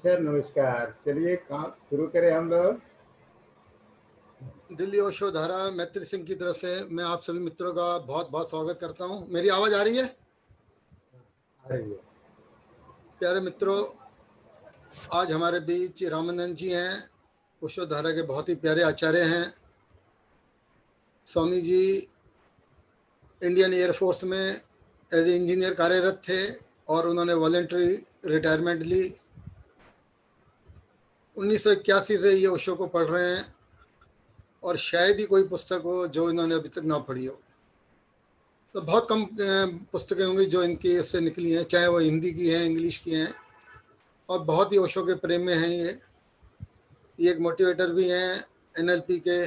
Sir, नमस्कार। चलिए काम शुरू करें हम लोग। दिल्ली ओशो धारा मैत्री सिंह की तरफ से मैं आप सभी मित्रों का बहुत बहुत स्वागत करता हूं। मेरी आवाज़ आ रही है? आ रही है। प्यारे मित्रों, आज हमारे बीच रामानंद जी हैं। ओशो धारा के बहुत ही प्यारे आचार्य हैं। स्वामी जी इंडियन एयरफोर्स में एज ए इंजीनियर कार्यरत थे और उन्होंने वॉलेंट्री रिटायरमेंट ली। 1981 से ये ओशो को पढ़ रहे हैं और शायद ही कोई पुस्तक हो जो इन्होंने अभी तक ना पढ़ी हो। तो बहुत कम पुस्तकें होंगी जो इनकी उससे निकली हैं, चाहे वो हिंदी की हैं, इंग्लिश की हैं, और बहुत ही ओशो के प्रेम में हैं। ये एक मोटिवेटर भी हैं। एनएलपी के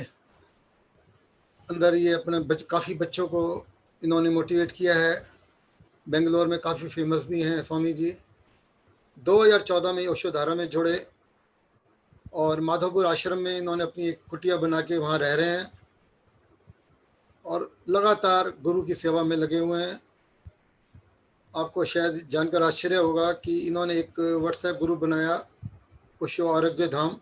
अंदर ये अपने काफ़ी बच्चों को इन्होंने मोटिवेट किया है। बेंगलोर में काफ़ी फेमस भी हैं स्वामी जी। 2014 में ओशो धारा में जुड़े और माधवपुर आश्रम में इन्होंने अपनी एक कुटिया बना के वहाँ रह रहे हैं और लगातार गुरु की सेवा में लगे हुए हैं। आपको शायद जानकर आश्चर्य होगा कि इन्होंने एक व्हाट्सएप ग्रुप बनाया, ओशो आरोग्य धाम,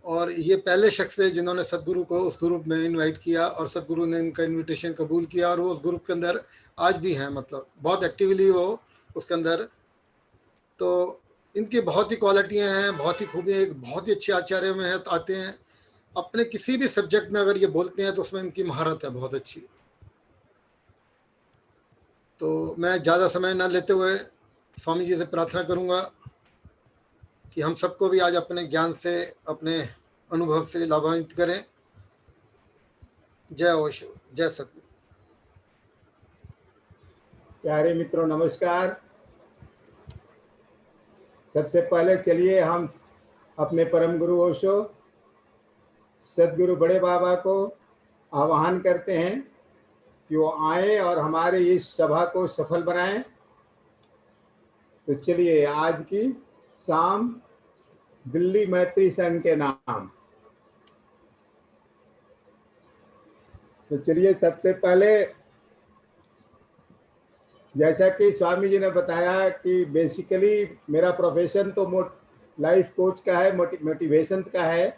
और ये पहले शख्स है जिन्होंने सदगुरु को उस ग्रुप में इनवाइट किया और सदगुरु ने इनका इनविटेशन कबूल किया और वो उस ग्रुप के अंदर आज भी हैं, मतलब बहुत एक्टिवली वो उसके अंदर। तो इनकी बहुत ही क्वालिटियाँ हैं, बहुत ही खूबियाँ, एक बहुत ही अच्छे आचार्य में है आते हैं। अपने किसी भी सब्जेक्ट में अगर ये बोलते हैं तो उसमें इनकी महारत है बहुत अच्छी। तो मैं ज़्यादा समय ना लेते हुए स्वामी जी से प्रार्थना करूँगा कि हम सबको भी आज अपने ज्ञान से, अपने अनुभव से लाभान्वित करें। जय ओशो, जय सतगुरु। प्यारे मित्रों, नमस्कार। सबसे पहले चलिए हम अपने परम गुरु ओशो सदगुरु बड़े बाबा को आह्वान करते हैं कि वो आए और हमारे इस सभा को सफल बनाएं। तो चलिए आज की शाम दिल्ली मैत्री संघ के नाम। तो चलिए सबसे पहले, जैसा कि स्वामी जी ने बताया कि बेसिकली मेरा प्रोफेशन तो लाइफ कोच का है, मोटिवेशंस का है।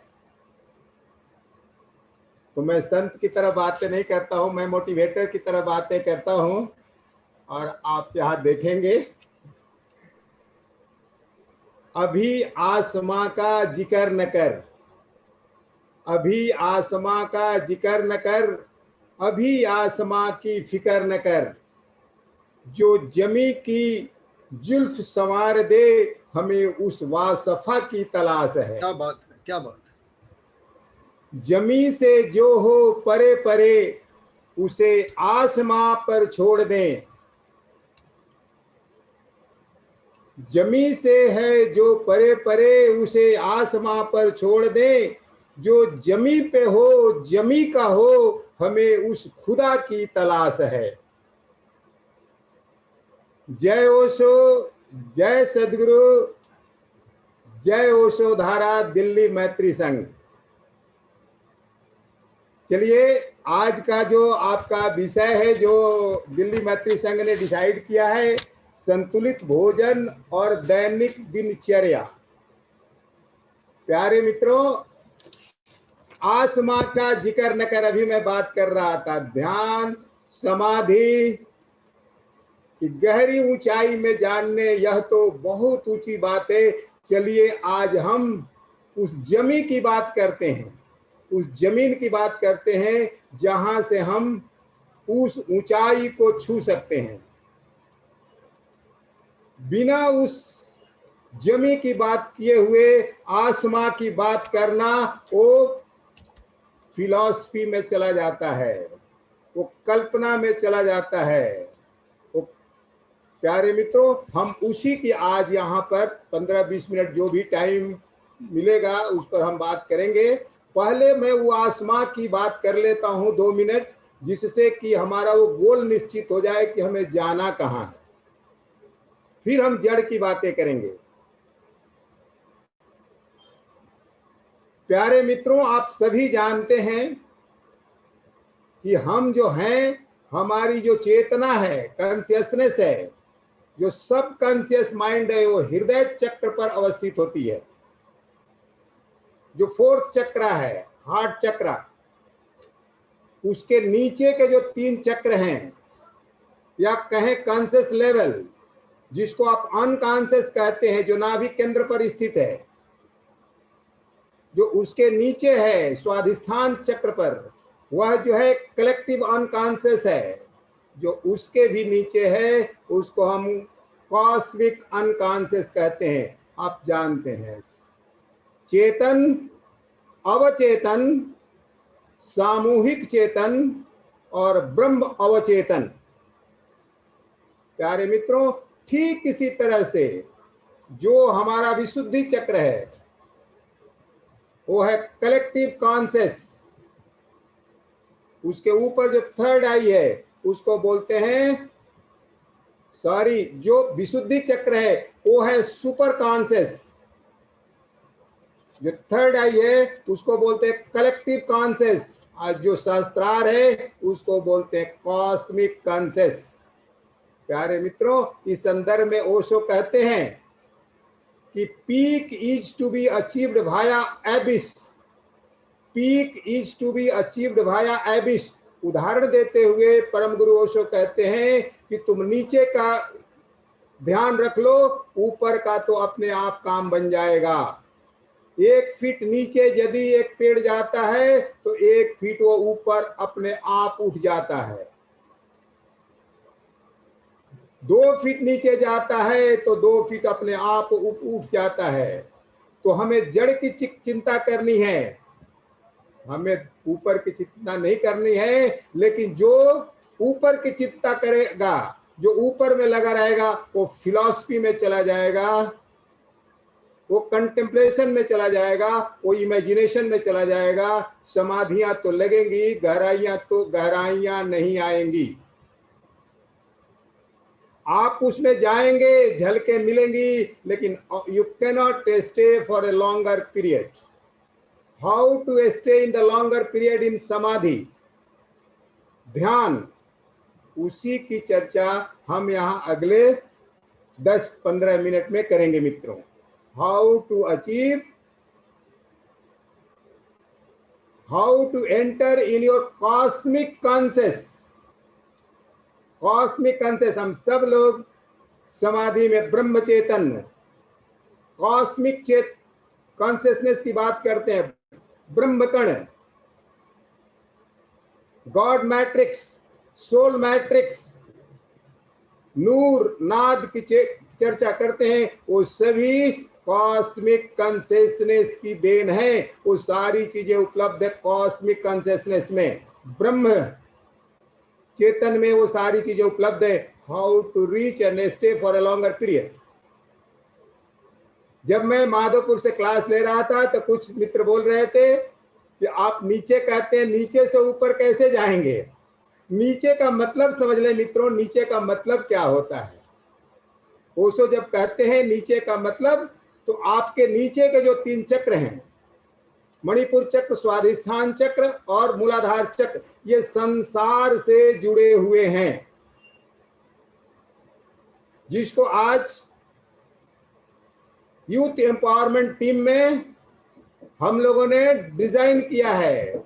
तो मैं संत की तरह बातें नहीं करता हूं, मैं मोटिवेटर की तरह बातें करता हूं। और आप यहाँ देखेंगे, अभी आसमां का जिक्र न कर, अभी आसमां का जिक्र न कर, अभी आसमां की फिक्र न कर, जो जमी की जुल्फ संवार दे, हमें उस वासफा की तलाश है। क्या बात है, क्या बात है। जमी से जो हो परे परे, उसे आसमां पर छोड़ दें। जमी से है जो परे परे, उसे आसमां पर छोड़ दें। जो जमी पे हो, जमी का हो, हमें उस खुदा की तलाश है। जय ओशो, जय सदगुरु, जय ओशो धारा दिल्ली मैत्री संघ। चलिए आज का जो आपका विषय है, जो दिल्ली मैत्री संघ ने डिसाइड किया है, संतुलित भोजन और दैनिक दिनचर्या। प्यारे मित्रों, आसमां का जिक्र न कर, अभी मैं बात कर रहा था ध्यान समाधि की गहरी ऊंचाई में जानने, यह तो बहुत ऊंची बात है। चलिए आज हम उस जमी की बात करते हैं, उस जमीन की बात करते हैं जहां से हम उस ऊंचाई को छू सकते हैं। बिना उस जमी की बात किए हुए आसमां की बात करना वो फिलॉसफी में चला जाता है, वो कल्पना में चला जाता है। वो प्यारे मित्रों, हम उसी की आज यहाँ पर 15-20 मिनट जो भी टाइम मिलेगा उस पर हम बात करेंगे। पहले मैं वो आसमां की बात कर लेता हूं 2 मिनट, जिससे कि हमारा वो गोल निश्चित हो जाए कि हमें जाना कहाँ है। फिर हम जड़ की बातें करेंगे। प्यारे मित्रों, आप सभी जानते हैं कि हम जो हैं, हमारी जो चेतना है, कॉन्शियसनेस है, जो सब कॉन्शियस माइंड है वो हृदय चक्र पर अवस्थित होती है। जो फोर्थ चक्र है, हार्ट चक्र, उसके नीचे के जो 3 चक्र हैं, या कहें कॉन्शियस लेवल, जिसको आप अनकॉन्शियस कहते हैं, जो नाभिक केंद्र पर स्थित है, जो उसके नीचे है स्वाधिष्ठान चक्र पर, वह जो है कलेक्टिव अनकॉन्शियस है। जो उसके भी नीचे है उसको हम कॉस्मिक अनकॉन्शियस कहते हैं। आप जानते हैं, चेतन, अवचेतन, सामूहिक चेतन और ब्रह्म अवचेतन। प्यारे मित्रों, ठीक इसी तरह से जो हमारा विशुद्धि चक्र है वो है कलेक्टिव कॉन्शियस। उसके ऊपर जो थर्ड आई है उसको बोलते हैं, जो विशुद्धि चक्र है वो है सुपर कॉन्शियस। जो थर्ड आई है उसको बोलते हैं कलेक्टिव कॉन्शियस। आज जो शास्त्रार है उसको बोलते हैं कॉस्मिक कॉन्शियस। प्यारे मित्रों, इस संदर्भ में ओशो कहते हैं कि peak is to be achieved via abyss. Peak is to be achieved via abyss. उदाहरण देते हुए परम गुरु ओशो कहते हैं कि तुम नीचे का ध्यान रख लो, ऊपर का तो अपने आप काम बन जाएगा। 1 फीट नीचे यदि एक पेड़ जाता है तो 1 फीट वो ऊपर अपने आप उठ जाता है। 2 फीट नीचे जाता है तो 2 फीट अपने आप उठ जाता है। तो हमें जड़ की चिंता करनी है, हमें ऊपर की चिंता नहीं करनी है। लेकिन जो ऊपर की चिंता करेगा, जो ऊपर में लगा रहेगा, वो फिलॉसफी में चला जाएगा, वो कंटेम्पलेशन में चला जाएगा, वो इमेजिनेशन में चला जाएगा। समाधियां तो लगेंगी, गहराइयां नहीं आएंगी। आप उसमें जाएंगे, झलके मिलेंगी, लेकिन you cannot stay for a longer period. How to stay in the longer period in samadhi, ध्यान, उसी की चर्चा हम यहाँ अगले 10-15 मिनट में करेंगे मित्रों। How to achieve, how to enter in your cosmic conscious. Cosmic conscious, हम सब लोग समाधि में ब्रह्म चेतन, कॉस्मिक कॉन्शियसनेस की बात करते हैं। ब्रह्म कण, गॉड मैट्रिक्स, सोल मैट्रिक्स, नूर, नाद की चर्चा करते हैं। वो सभी कॉस्मिक कॉन्शियसनेस की देन है। वो सारी चीजें उपलब्ध है कॉस्मिक कॉन्शियसनेस में, ब्रह्म चेतन में वो सारी चीजें उपलब्ध है। How to reach and stay for a longer period. जब मैं माधोपुर से क्लास ले रहा था तो कुछ मित्र बोल रहे थे कि आप नीचे कहते हैं, नीचे से ऊपर कैसे जाएंगे? नीचे का मतलब समझ लें मित्रों, नीचे का मतलब क्या होता है। ओशो जब कहते हैं नीचे का मतलब, तो आपके नीचे के जो 3 चक्र हैं, मणिपुर चक्र, स्वाधिष्ठान चक्र और मूलाधार चक्र, ये संसार से जुड़े हुए हैं, जिसको आज यूथ एम्पावरमेंट टीम में हम लोगों ने डिजाइन किया है।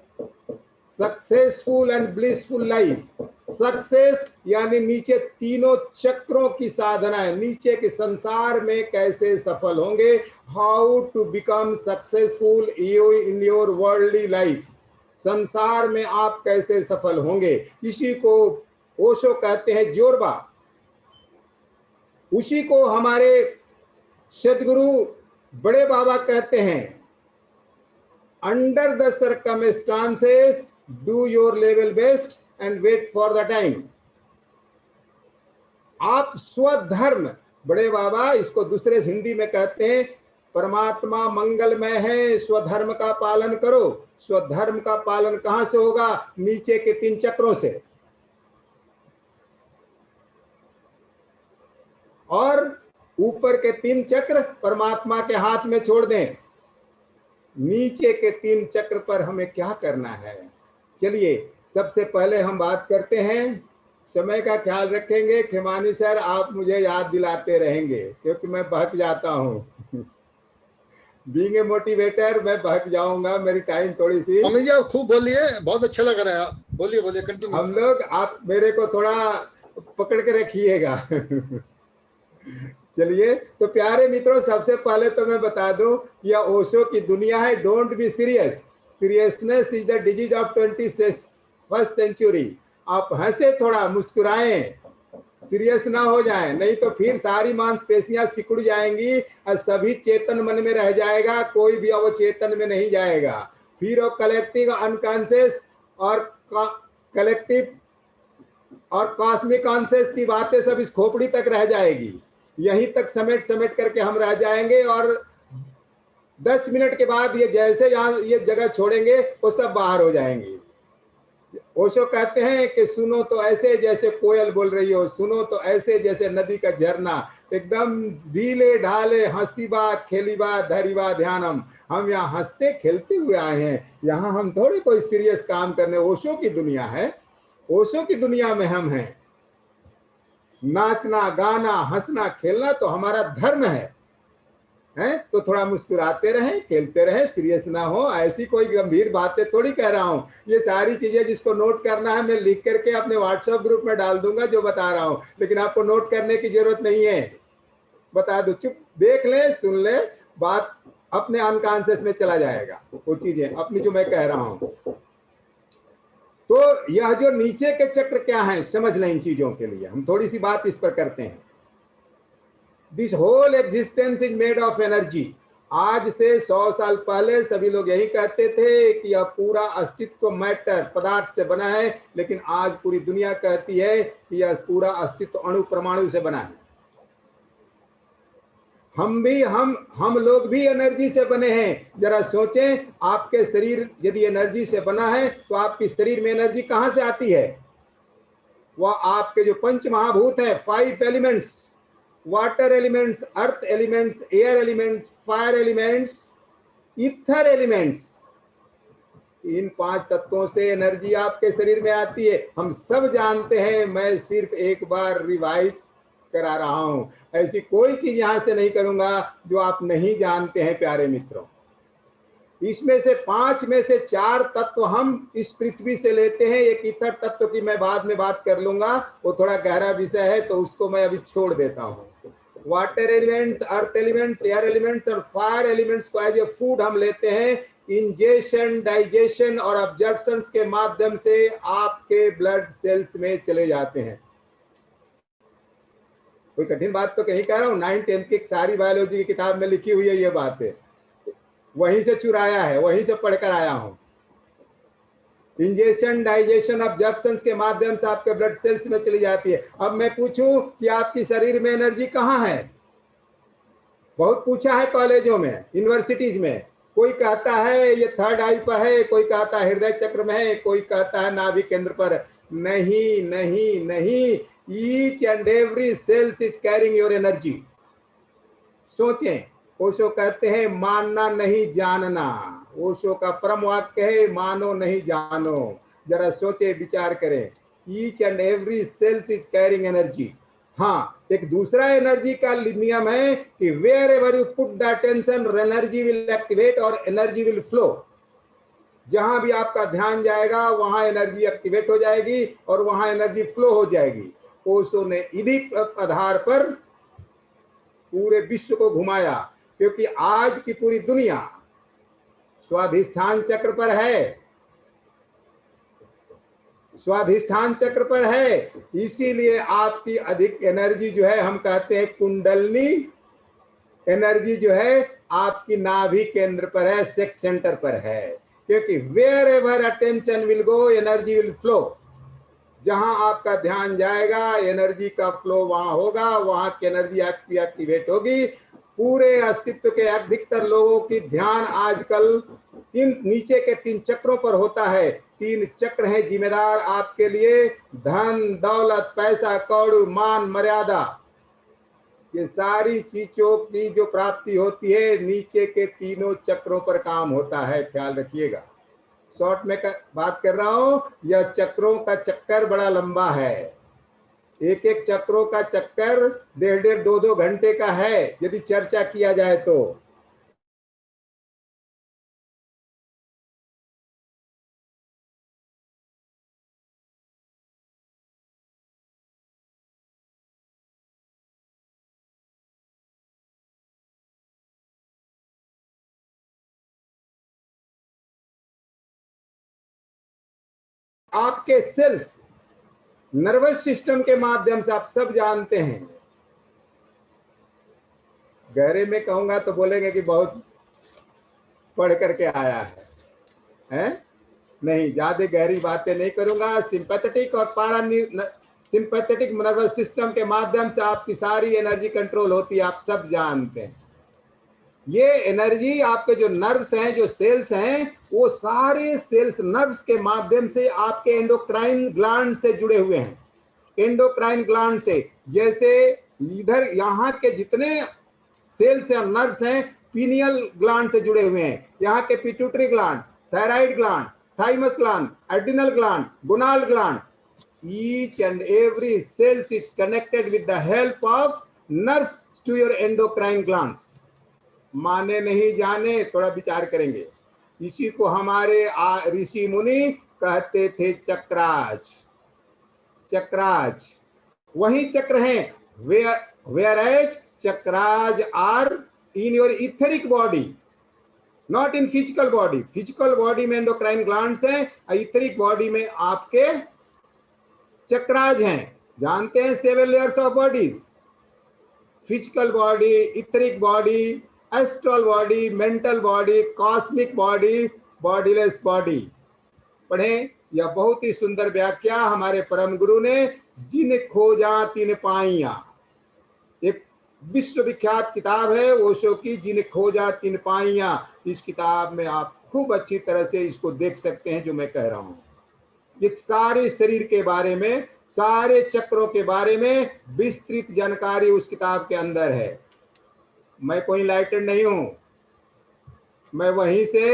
Successful and blissful life. Success यानी नीचे तीनों चक्रों की साधना है, नीचे के संसार में कैसे सफल होंगे। How to become successful in your worldly life. संसार में आप कैसे सफल होंगे, इसी को ओशो कहते हैं जोरबा। उसी को हमारे सदगुरु बड़े बाबा कहते हैं, under the circumstances do your level best and wait for the time. आप स्वधर्म, बड़े बाबा इसको दूसरे हिंदी में कहते हैं, परमात्मा मंगलमय है, स्वधर्म का पालन करो। स्वधर्म का पालन कहां से होगा? नीचे के 3 चक्रों से। और ऊपर के 3 चक्र परमात्मा के हाथ में छोड़ दें। नीचे के 3 चक्र पर हमें क्या करना है? चलिए सबसे पहले हम बात करते हैं समय का ख्याल रखेंगे। खेमानी सर, आप मुझे याद दिलाते रहेंगे क्योंकि मैं बहक जाता हूँ। बीइंग ए मोटिवेटर मैं बहक जाऊंगा, मेरी टाइम थोड़ी सी। अमित जी आप खूब बोलिए, बहुत अच्छा लग रहा है, आप बोलिए बोलिए कंटिन्यू। हम लोग, आप मेरे को थोड़ा पकड़ के रखिएगा। चलिए, तो प्यारे मित्रों, सबसे पहले तो मैं बता दूं कि यह ओशो की दुनिया है। Don't be serious, seriousness is the disease of 21st century. आप हंसे, थोड़ा मुस्कुराएं, सीरियस ना हो जाएं, नहीं तो फिर सारी मांसपेशियां सिकुड़ जाएंगी और सभी चेतन मन में रह जाएगा, कोई भी अवचेतन में नहीं जाएगा। फिर वो कलेक्टिव अनकॉन्शियस और कलेक्टिव और कॉस्मिक कॉन्शियस की बातें सब इस खोपड़ी तक रह जाएगी। यहीं तक समेट समेट करके हम रह जाएंगे और 10 मिनट के बाद ये जैसे यहाँ ये जगह छोड़ेंगे वो सब बाहर हो जाएंगे। ओशो कहते हैं कि सुनो तो ऐसे जैसे कोयल बोल रही हो, सुनो तो ऐसे जैसे नदी का झरना, एकदम ढीले ढाले हंसीबा खेलीबा धरीबा ध्यानम। हम यहाँ हंसते खेलते हुए आए हैं, यहाँ हम थोड़ी कोई सीरियस काम करने। ओशो की दुनिया है, ओशो की दुनिया में हम हैं। नाचना गाना हंसना खेलना तो हमारा धर्म है। तो थोड़ा मुस्कुराते रहें, खेलते रहें, सीरियस ना हो। ऐसी कोई गंभीर बातें थोड़ी कह रहा हूं। ये सारी चीजें जिसको नोट करना है मैं लिख करके अपने व्हाट्सएप ग्रुप में डाल दूंगा जो बता रहा हूं, लेकिन आपको नोट करने की जरूरत नहीं है। बता दो, चुप देख ले, सुन ले, बात अपने अनकॉन्शियस में चला जाएगा वो चीजें अपनी जो मैं कह रहा हूं। तो यह जो नीचे के चक्र क्या है समझ लें। इन चीजों के लिए हम थोड़ी सी बात इस पर करते हैं। This whole existence is made of energy. आज से 100 साल पहले सभी लोग यही कहते थे कि यह पूरा अस्तित्व मैटर पदार्थ से बना है, लेकिन आज पूरी दुनिया कहती है कि यह पूरा अस्तित्व अणु परमाणु से बना है। हम लोग भी एनर्जी से बने हैं। जरा सोचें, आपके शरीर यदि एनर्जी से बना है तो आपके शरीर में एनर्जी कहां से आती है? वह आपके जो पंच महाभूत हैं, 5 elements, water elements, earth elements, air elements, fire elements, ether elements, इन 5 तत्वों से एनर्जी आपके शरीर में आती है। हम सब जानते हैं, मैं सिर्फ एक बार रिवाइज करा रहा हूं। ऐसी कोई चीज यहां से नहीं करूंगा जो आप नहीं जानते हैं प्यारे मित्रों। इसमें से 5 में से 4 तत्व हम इस पृथ्वी से लेते हैं। एक ईथर तत्व की मैं बाद में बात कर लूंगा, वो थोड़ा गहरा विषय है तो उसको मैं अभी छोड़ देता हूं। Water elements, earth elements, air elements और फायर एलिमेंट्स को एज ए फूड हम लेते हैं। इंजेशन, डाइजेशन और अब्जॉर्प्शन के माध्यम से आपके ब्लड सेल्स में चले जाते हैं। कोई कठिन बात तो कहीं कह रहा हूं, 9th-10th की सारी बायोलॉजी की किताब में लिखी हुई है ये बातें, वहीं से चुराया है, वहीं से पढ़कर आया हूं। इंजेशन, डाइजेशन, अब्जॉर्प्शन के माध्यम से आपके ब्लड सेल्स में चली जाती है। अब मैं पूछूं कि आपकी शरीर में एनर्जी कहां है? बहुत पूछा है कॉलेजों में, यूनिवर्सिटीज में। कोई कहता है ये 3rd आई पर है, कोई कहता है हृदय चक्र में है, कोई कहता है नाभिक केंद्र पर। नहीं नहीं नहीं, each and every cells is carrying your energy. सोचें, ओशो कहते हैं मानना नहीं जानना। ओशो का परम वाक्य है मानो नहीं जानो। जरा सोचे, विचार करें। Each and every cells is carrying energy. हाँ, एक दूसरा एनर्जी का नियम है कि wherever you put the attention energy will activate और एनर्जी विल फ्लो। जहां भी आपका ध्यान जाएगा वहां एनर्जी एक्टिवेट हो जाएगी और वहां एनर्जी फ्लो हो जाएगी। ओशो ने इन्हीं आधार पर पूरे विश्व को घुमाया, क्योंकि आज की पूरी दुनिया स्वाधिष्ठान चक्र पर है, स्वाधिष्ठान चक्र पर है। इसीलिए आपकी अधिक एनर्जी जो है, हम कहते हैं कुंडलनी एनर्जी जो है आपकी नाभि केंद्र पर है, सेक्स सेंटर पर है। क्योंकि wherever attention will go energy will flow. जहां आपका ध्यान जाएगा एनर्जी का फ्लो वहां होगा, वहां की एनर्जी एक्टिवेट होगी। पूरे अस्तित्व के अधिकतर लोगों की ध्यान आजकल इन नीचे के 3 चक्रों पर होता है। 3 चक्र हैं जिम्मेदार आपके लिए, धन दौलत पैसा कौड़ी मान मर्यादा। ये सारी चीजों की जो प्राप्ति होती है नीचे के तीनों चक्रों पर काम होता है, ख्याल रखिएगा। शॉर्ट में बात कर रहा हूं, यह चक्रों का चक्कर बड़ा लंबा है। एक एक चक्रों का चक्कर 1.5 2 घंटे का है यदि चर्चा किया जाए तो। आपके सेल्स नर्वस सिस्टम के माध्यम से आप सब जानते हैं। गहरे में कहूंगा तो बोलेंगे कि बहुत पढ़ करके आया है? नहीं, ज्यादा गहरी बातें नहीं करूंगा। सिंपैथेटिक और सिंपैथेटिक नर्वस सिस्टम के माध्यम से आपकी सारी एनर्जी कंट्रोल होती है, आप सब जानते हैं। ये एनर्जी आपके जो नर्व्स हैं, जो सेल्स हैं, वो सारे सेल्स नर्व्स के माध्यम से आपके एंडोक्राइन ग्लैंड से जुड़े हुए हैं। एंडोक्राइन ग्लैंड से, जैसे इधर यहाँ के जितने सेल्स या नर्व्स हैं पीनियल ग्लैंड से जुड़े हुए हैं। यहाँ के pituitary gland, thyroid gland, thymus gland, adrenal gland, gonad gland, each and every cells is connected with the help of nerves to your endocrine glands. माने नहीं जाने, थोड़ा विचार करेंगे। इसी को हमारे ऋषि मुनि कहते थे चक्राज। चक्राज वही चक्र हैं, whereas chakras are in your etheric body, not in physical body. Physical body में एंडोक्राइन ग्लैंड्स हैं, इथेरिक बॉडी में आपके चक्राज हैं। जानते हैं 7 layers of bodies, physical body, etheric body, astral body, mental body, cosmic body, bodiless body. पढ़ें, यह बहुत ही सुंदर व्याख्या हमारे परम गुरु ने जिन खोजा तिन पाइया, एक विश्वविख्यात किताब है ओशो की, जिन खोजा तिन पाइया। इस किताब में आप खूब अच्छी तरह से इसको देख सकते हैं जो मैं कह रहा हूं। ये सारे शरीर के बारे में, सारे चक्रों के बारे में विस्तृत जानकारी उस किताब के अंदर है। मैं कोई लाइटेड नहीं हूं, मैं वहीं से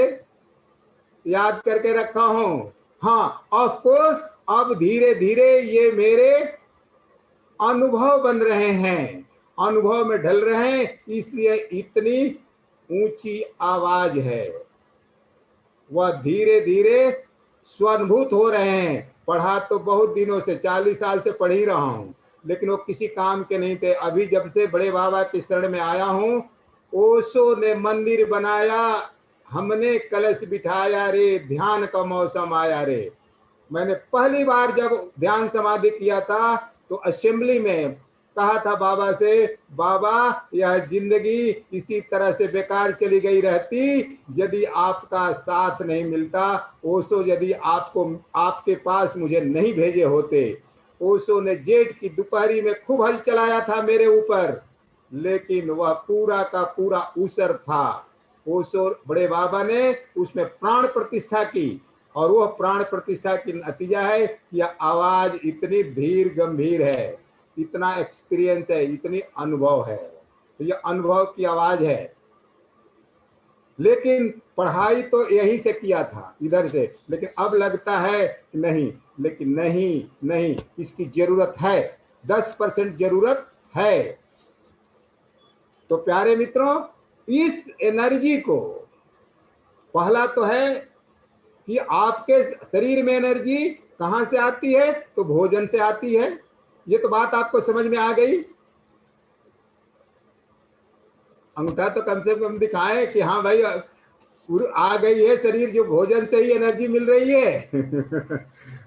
याद करके रखा हूं। हाँ, ऑफ कोर्स अब धीरे धीरे ये मेरे अनुभव बन रहे हैं, अनुभव में ढल रहे हैं, इसलिए इतनी ऊंची आवाज है। वह धीरे धीरे स्वानुभूत हो रहे हैं। पढ़ा तो बहुत दिनों से, 40 साल से पढ़ ही रहा हूं, लेकिन वो किसी काम के नहीं थे। अभी जब से बड़े बाबा की शरण में आया हूं, ओशो ने मंदिर बनाया, हमने कलश बिठाया रे, ध्यान का मौसम आया रे। मैंने पहली बार जब ध्यान समाधि किया था तो असेंबली में कहा था बाबा से, बाबा यह जिंदगी इसी तरह से बेकार चली गई रहती यदि आपका साथ नहीं मिलता। ओशो यदि आपके पास मुझे नहीं भेजे होते। ओशो ने जेठ की दोपहरी में खूब हल चलाया था मेरे ऊपर, लेकिन वह पूरा का पूरा ऊसर था। ओशो बड़े बाबा ने उसमें प्राण प्रतिष्ठा की, और वह प्राण प्रतिष्ठा की नतीजा है कि यह आवाज इतनी धीर गंभीर है, इतना एक्सपीरियंस है, इतनी अनुभव है। तो यह अनुभव की आवाज है। लेकिन पढ़ाई तो यहीं से किया था, इधर से, लेकिन अब लगता है कि नहीं, लेकिन नहीं, इसकी जरूरत है, 10% जरूरत है। तो प्यारे मित्रों, इस एनर्जी को, पहला तो है कि आपके शरीर में एनर्जी कहां से आती है, तो भोजन से आती है। ये तो बात आपको समझ में आ गई। अंगूठा तो कम से कम दिखाएं कि हाँ भाई आ गई है शरीर, जो भोजन से ही एनर्जी मिल रही है।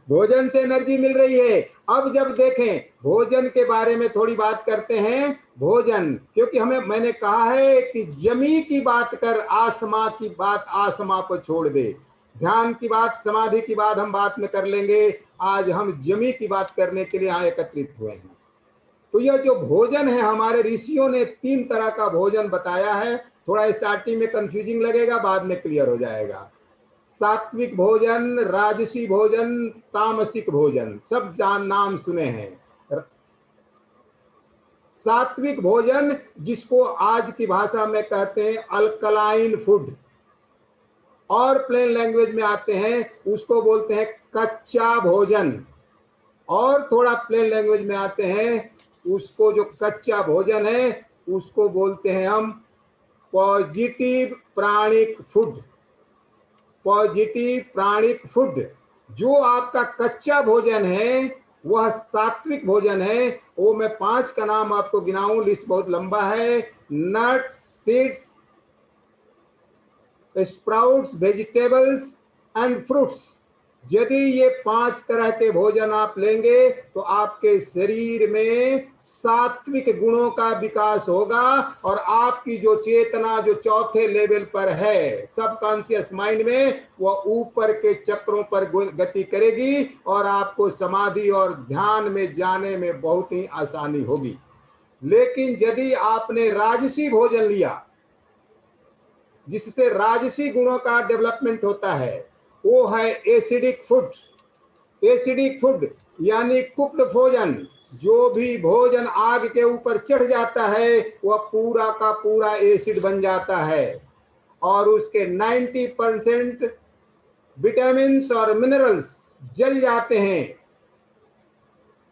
भोजन से एनर्जी मिल रही है। अब जब देखें, भोजन के बारे में थोड़ी बात करते हैं। भोजन, क्योंकि मैंने कहा है कि जमी की बात कर, आसमां की बात आसमां पर छोड़ दे। ध्यान की बात, समाधि की बात हम बात में कर लेंगे। आज हम जमी की बात करने के लिए यहाँ एकत्रित हुए हैं। तो यह जो भोजन है, हमारे ऋषियों ने 3 तरह का भोजन बताया है। थोड़ा स्टार्टिंग में कंफ्यूजिंग लगेगा, बाद में क्लियर हो जाएगा। सात्विक भोजन, राजसी भोजन, तामसिक भोजन, सब नाम सुने हैं। सात्विक भोजन, जिसको आज की भाषा में कहते हैं अल्कलाइन फूड, और प्लेन लैंग्वेज में आते हैं उसको बोलते हैं कच्चा भोजन। और थोड़ा प्लेन लैंग्वेज में आते हैं, उसको जो कच्चा भोजन है उसको बोलते हैं हम पॉजिटिव प्राणिक फूड। पॉजिटिव प्राणिक फूड, जो आपका कच्चा भोजन है वह सात्विक भोजन है। वो मैं 5 का नाम आपको गिनाऊं, लिस्ट बहुत लंबा है। Nuts, seeds, sprouts, vegetables and fruits. यदि ये 5 तरह के भोजन आप लेंगे तो आपके शरीर में सात्विक गुणों का विकास होगा और आपकी जो चेतना जो चौथे लेवल पर है सबकॉन्शियस माइंड में, वह ऊपर के चक्रों पर गति करेगी और आपको समाधि और ध्यान में जाने में बहुत ही आसानी होगी। लेकिन यदि आपने राजसी भोजन लिया जिससे राजसी गुणों का डेवलपमेंट होता है, वो है एसिडिक फूड। एसिडिक फूड यानी कुक्ड भोजन। जो भी भोजन आग के ऊपर चढ़ जाता है वह पूरा का पूरा एसिड बन जाता है और उसके 90% विटामिन्स और मिनरल्स जल जाते हैं।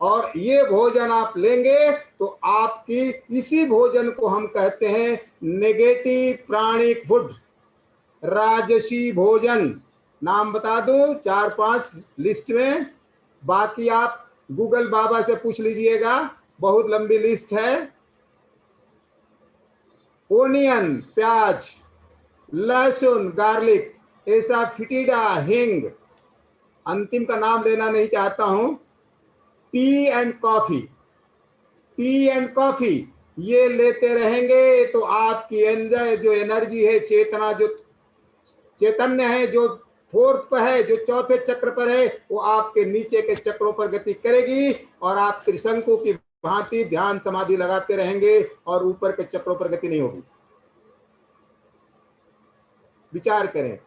और ये भोजन आप लेंगे तो आपकी, इसी भोजन को हम कहते हैं नेगेटिव प्राणिक फूड, राजसी भोजन। नाम बता दूं 4-5 लिस्ट में, बाकी आप गूगल बाबा से पूछ लीजिएगा, बहुत लंबी लिस्ट है। ओनियन प्याज, लहसुन गार्लिक, एसाफिटिडा हिंग, अंतिम का नाम लेना नहीं चाहता हूं, T and coffee. T and coffee ये लेते रहेंगे तो आपकी अंदर जो एनर्जी है, चेतना जो चैतन्य है, जो फोर्थ पर है, जो चौथे चक्र पर है, वो आपके नीचे के चक्रों पर गति करेगी और आप त्रिशंकु की भांति ध्यान समाधि लगाते रहेंगे और ऊपर के चक्रों पर गति नहीं होगी। विचार करें,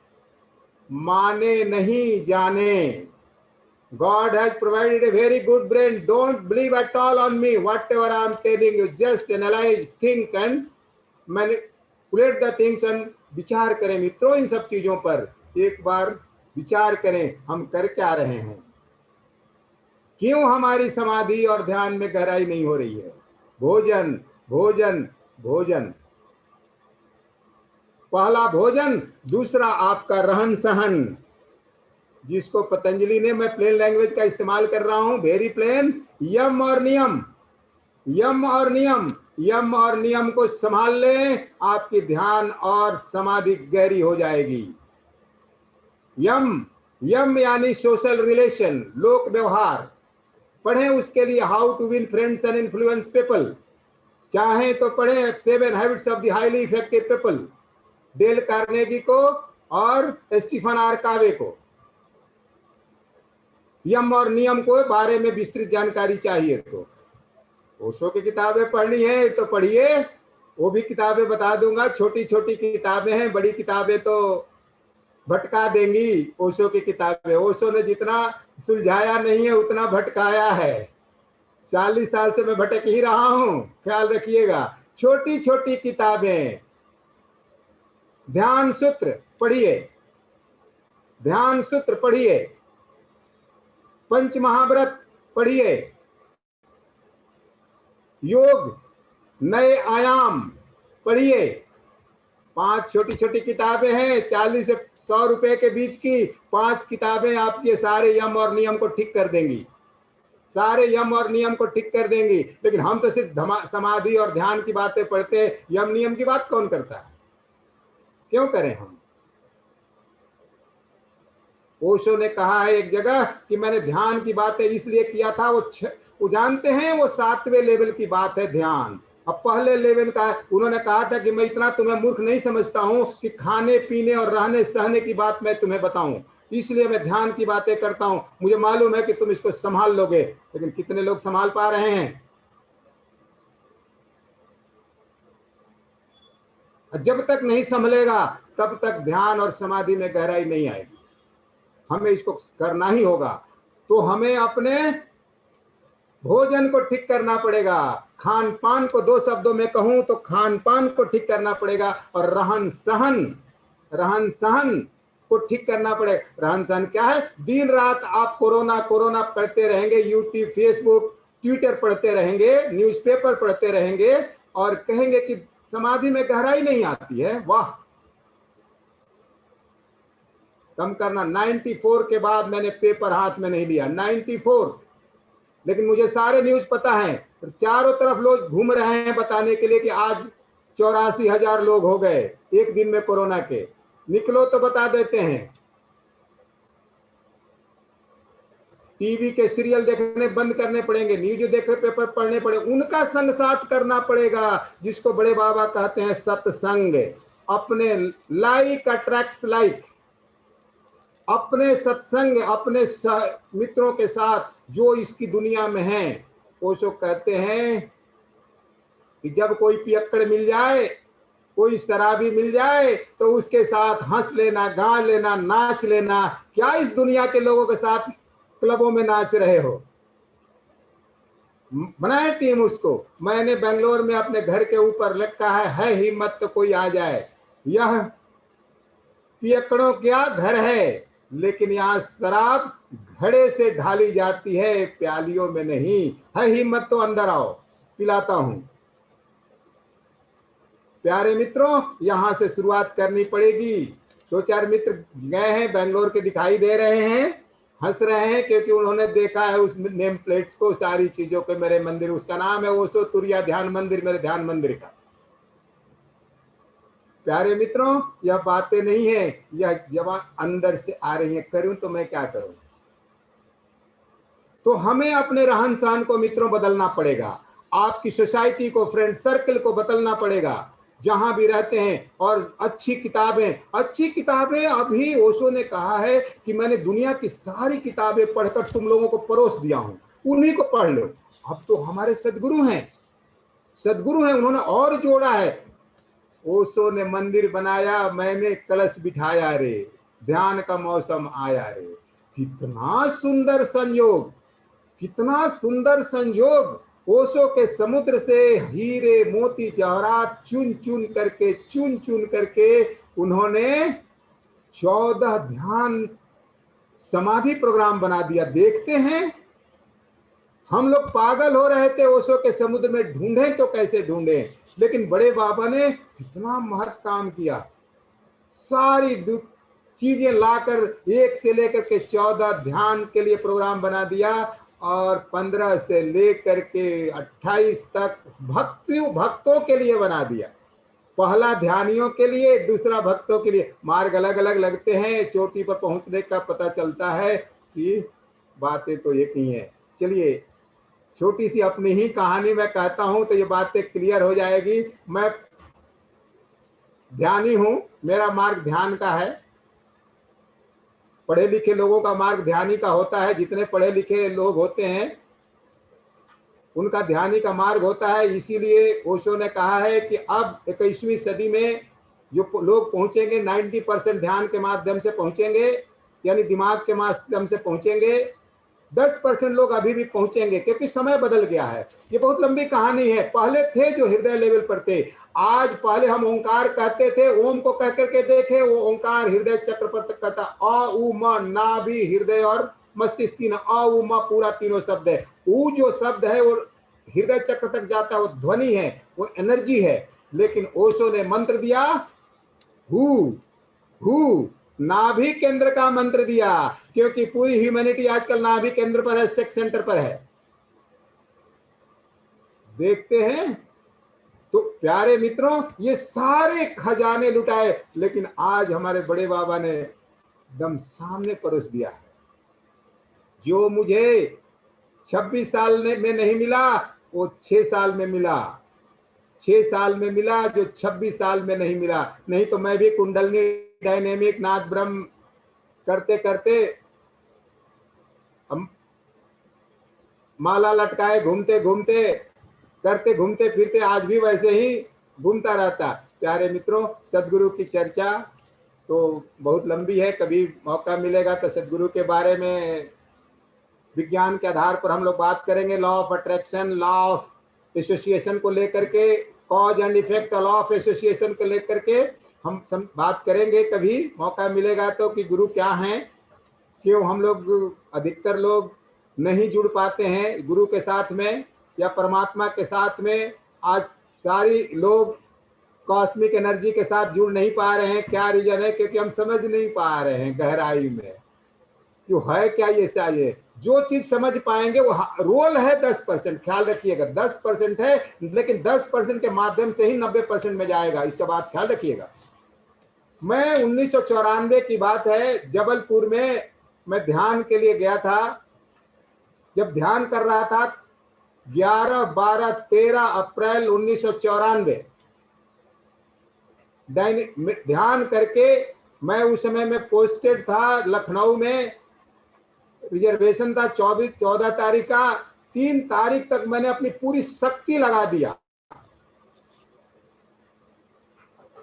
माने नहीं जाने। God has provided a very good brain. Don't believe at all on me. Whatever I am telling you, just analyze, think and manipulate the things and विचार करें मित्रों इन सब चीजों पर। एक बार विचार करें, हम कर क्या रहे हैं, क्यों हमारी समाधि और ध्यान में गहराई नहीं हो रही है। भोजन भोजन भोजन, पहला भोजन, दूसरा आपका रहन सहन, जिसको पतंजलि ने, मैं प्लेन लैंग्वेज का इस्तेमाल कर रहा हूं, वेरी प्लेन, यम और नियम। यम और नियम, यम और नियम को संभाल लें, आपकी ध्यान और समाधि गहरी हो जाएगी। यम, यम यानी सोशल रिलेशन, लोक व्यवहार। पढ़ें उसके लिए how to win friends and influence people. चाहे तो पढ़ें 7 habits of the highly effective people, Dale Carnegie को और स्टीफन आर कावे को। यम और नियम को बारे में विस्तृत जानकारी चाहिए तो ओशो की किताबें पढ़नी है तो पढ़िए, वो भी किताबें बता दूंगा। छोटी छोटी किताबें हैं, बड़ी किताबें तो भटका देंगी। ओशो की किताबें, ओशो ने जितना सुलझाया नहीं है उतना भटकाया है। 40 साल से मैं भटक ही रहा हूं, ख्याल रखिएगा। छोटी छोटी किताबें, ध्यान सूत्र पढ़िए, ध्यान सूत्र पढ़िए, पंच महाव्रत पढ़िए, योग नए आयाम पढ़िए। 5 छोटी छोटी किताबें हैं, 40 से 100 रुपए के बीच की 5 किताबें आपके सारे यम और नियम को ठीक कर देंगी, सारे यम और नियम को ठीक कर देंगी। लेकिन हम तो सिर्फ समाधि और ध्यान की बातें पढ़ते हैं, यम नियम की बात कौन करता है, क्यों करें हम। ओशो ने कहा है एक जगह कि मैंने ध्यान की बातें इसलिए किया था, वो जानते हैं वो 7वें लेवल की बात है ध्यान। अब पहले लेवल का उन्होंने कहा था कि मैं इतना तुम्हें मूर्ख नहीं समझता हूं कि खाने पीने और रहने सहने की बात मैं तुम्हें बताऊं, इसलिए मैं ध्यान की बातें करता हूं। मुझे मालूम है कि तुम इसको संभाल लोगे, लेकिन कितने लोग संभाल पा रहे हैं। जब तक नहीं संभलेगा तब तक ध्यान और समाधि में गहराई नहीं आएगी। हमें इसको करना ही होगा। तो हमें अपने भोजन को ठीक करना पड़ेगा। खान पान को 2 शब्दों में कहूं तो खान पान को ठीक करना पड़ेगा और रहन सहन, रहन सहन को ठीक करना पड़ेगा। रहन सहन क्या है, दिन रात आप कोरोना कोरोना पढ़ते रहेंगे, यूट्यूब फेसबुक ट्विटर पढ़ते रहेंगे, न्यूज़पेपर पढ़ते रहेंगे और कहेंगे कि समाधि में गहराई नहीं आती है। वाह, कम करना। 94 के बाद मैंने पेपर हाथ में नहीं लिया, 94, लेकिन मुझे सारे न्यूज पता है। चारों तरफ लोग घूम रहे हैं बताने के लिए कि आज 84,000 लोग हो गए एक दिन में कोरोना के। निकलो तो बता देते हैं। टीवी के सीरियल देखने बंद करने पड़ेंगे, न्यूज देखे, पेपर पढ़ने पड़े, उनका संग साथ करना पड़ेगा, जिसको बड़े बाबा कहते हैं सत्संग। अपने लाइक अट्रैक्ट्स लाइक, अपने सत्संग, अपने मित्रों के साथ जो इसकी दुनिया में हैं। ओशो कहते हैं कि जब कोई पियक्कड़ मिल जाए, कोई शराबी मिल जाए, तो उसके साथ हंस लेना, गा लेना, नाच लेना। क्या इस दुनिया के लोगों के साथ क्लबों में नाच रहे हो? बनाए टीम उसको। मैंने बेंगलोर में अपने घर के ऊपर रखा है हिम्मत तो कोई आ जाए। यह पियक्कड़ों क्या घर है, लेकिन यहाँ शराब घड़े से ढाली जाती है, प्यालियों में नहीं। है हिम्मत तो अंदर आओ, पिलाता हूं। प्यारे मित्रों, यहां से शुरुआत करनी पड़ेगी। 2-4 मित्र गए हैं बेंगलोर के, दिखाई दे रहे हैं, हंस रहे हैं, क्योंकि उन्होंने देखा है उस नेम प्लेट्स को, सारी चीजों को। मेरे मंदिर, उसका नाम है ओशो तुरिया ध्यान मंदिर, मेरे ध्यान मंदिर का। प्यारे मित्रों, यह बातें नहीं है, यह जवान अंदर से आ रही है। करूं तो मैं क्या करूं? तो हमें अपने रहन सहन को मित्रों बदलना पड़ेगा। आपकी सोसाइटी को, फ्रेंड सर्कल को बदलना पड़ेगा जहां भी रहते हैं। और अच्छी किताबें अभी ओशो ने कहा है कि मैंने दुनिया की सारी किताबें पढ़कर तुम लोगों को परोस दिया हूं, उन्हीं को पढ़ लो। अब तो हमारे सदगुरु हैं, उन्होंने और जोड़ा है। ओशो ने मंदिर बनाया, मैंने कलश बिठाया रे, ध्यान का मौसम आया रे। कितना सुंदर संयोग, कितना सुंदर संयोग। ओशो के समुद्र से हीरे मोती जवाहरात चुन चुन करके उन्होंने 14 ध्यान समाधि प्रोग्राम बना दिया। देखते हैं, हम लोग पागल हो रहे थे ओशो के समुद्र में, ढूंढें तो कैसे ढूंढें, लेकिन बड़े बाबा ने कितना महत् काम किया। सारी चीजें लाकर एक से लेकर के 14 ध्यान के लिए प्रोग्राम बना दिया, और 15 से लेकर के 28 तक भक्तों के लिए बना दिया। पहला ध्यानियों के लिए, दूसरा भक्तों के लिए। मार्ग अलग अलग लगते हैं, चोटी पर पहुंचने का पता चलता है कि बातें तो एक ही हैं। चलिए, छोटी सी अपनी ही कहानी मैं कहता हूं तो ये बातें क्लियर हो जाएगी। मैं ध्यानी हूं, मेरा मार्ग ध्यान का है। पढ़े लिखे लोगों का मार्ग ध्यानी का होता है, जितने पढ़े लिखे लोग होते हैं उनका ध्यानी का मार्ग होता है। इसीलिए ओशो ने कहा है कि अब 21वीं सदी में जो लोग पहुंचेंगे 90% ध्यान के माध्यम से पहुंचेंगे, यानी दिमाग के माध्यम से पहुंचेंगे। 10% लोग अभी भी पहुंचेंगे, क्योंकि समय बदल गया है। ये बहुत लंबी कहानी है। पहले थे जो हृदय लेवल पर थे। आज पहले हम ओंकार कहते थे, ओम को कह करके देखे, वो ओंकार हृदय चक्र पर तक कहता। अ उ म, नाभि, हृदय और मस्तिष्क तीन। अ उ म पूरा तीनों शब्द है। उ जो शब्द है वो हृदय चक्र तक जाता है, वो ध्वनि है, वो एनर्जी है। लेकिन ओशो ने मंत्र दिया, हु हु, नाभि केंद्र का मंत्र दिया, क्योंकि पूरी ह्यूमैनिटी आजकल नाभि केंद्र पर है, सेक्स सेंटर पर है। देखते हैं। तो प्यारे मित्रों, ये सारे खजाने लुटाए, लेकिन आज हमारे बड़े बाबा ने दम सामने परोस दिया है। जो मुझे 26 साल में नहीं मिला, वो 6 साल में मिला। 6 साल में मिला जो 26 साल में नहीं मिला। नहीं तो मैं भी कुंडलनी डायनेमिक नाद ब्रह्म करते करते, हम माला लटकाए घूमते घूमते करते, घूमते फिरते आज भी वैसे ही घूमता रहता। प्यारे मित्रों, सदगुरु की चर्चा तो बहुत लंबी है, कभी मौका मिलेगा तो सदगुरु के बारे में विज्ञान के आधार पर हम लोग बात करेंगे। Law of attraction, law of association को लेकर के, cause and effect, law of association को लेकर के। हम बात करेंगे कभी मौका मिलेगा तो कि गुरु क्या हैं, क्यों हम लोग अधिकतर लोग नहीं जुड़ पाते हैं गुरु के साथ में या परमात्मा के साथ में। आज सारी लोग कॉस्मिक एनर्जी के साथ जुड़ नहीं पा रहे हैं। क्या रीजन है? क्योंकि हम समझ नहीं पा रहे हैं गहराई में क्यों है क्या ये चाहिए। जो चीज समझ पाएंगे वो रोल है 10%, ख्याल रखिएगा 10% है, लेकिन 10% के माध्यम से ही 90% में जाएगा, इसका बात ख्याल रखिएगा। मैं 1994 की बात है, जबलपुर में मैं ध्यान के लिए गया था। जब ध्यान कर रहा था 11, 12, 13 अप्रैल 1994 ध्यान करके, मैं उस समय में पोस्टेड था लखनऊ में, रिजर्वेशन था 14 तारीख का। 3 तारीख तक मैंने अपनी पूरी शक्ति लगा दिया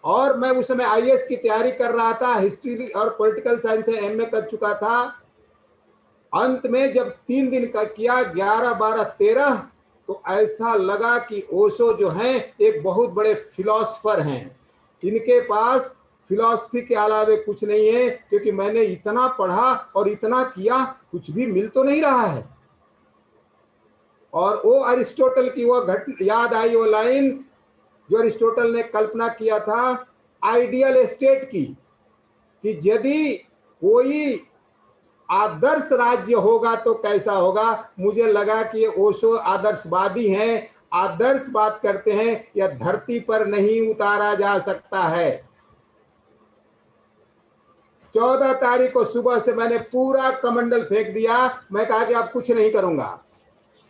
और मैं उस समय आईएएस की तैयारी कर रहा था। हिस्ट्री और पॉलिटिकल साइंस से एमए कर चुका था। अंत में जब 3 दिन का किया 11, 12, 13, तो ऐसा लगा कि ओशो जो हैं एक बहुत बड़े फिलोसफर हैं। इनके पास फिलॉसफी के अलावे कुछ नहीं है, क्योंकि मैंने इतना पढ़ा और इतना किया, कुछ भी मिल तो नहीं रहा है। और वो अरिस्टोटल की वो याद आई वो लाइन जो अरिस्टोटल ने कल्पना किया था आइडियल स्टेट की, कि यदि कोई आदर्श राज्य होगा तो कैसा होगा। मुझे लगा कि ये ओशो आदर्शवादी हैं, आदर्श बात करते हैं, या धरती पर नहीं उतारा जा सकता है। 14 तारीख को सुबह से मैंने पूरा कमंडल फेंक दिया। मैं कहा कि अब कुछ नहीं करूंगा,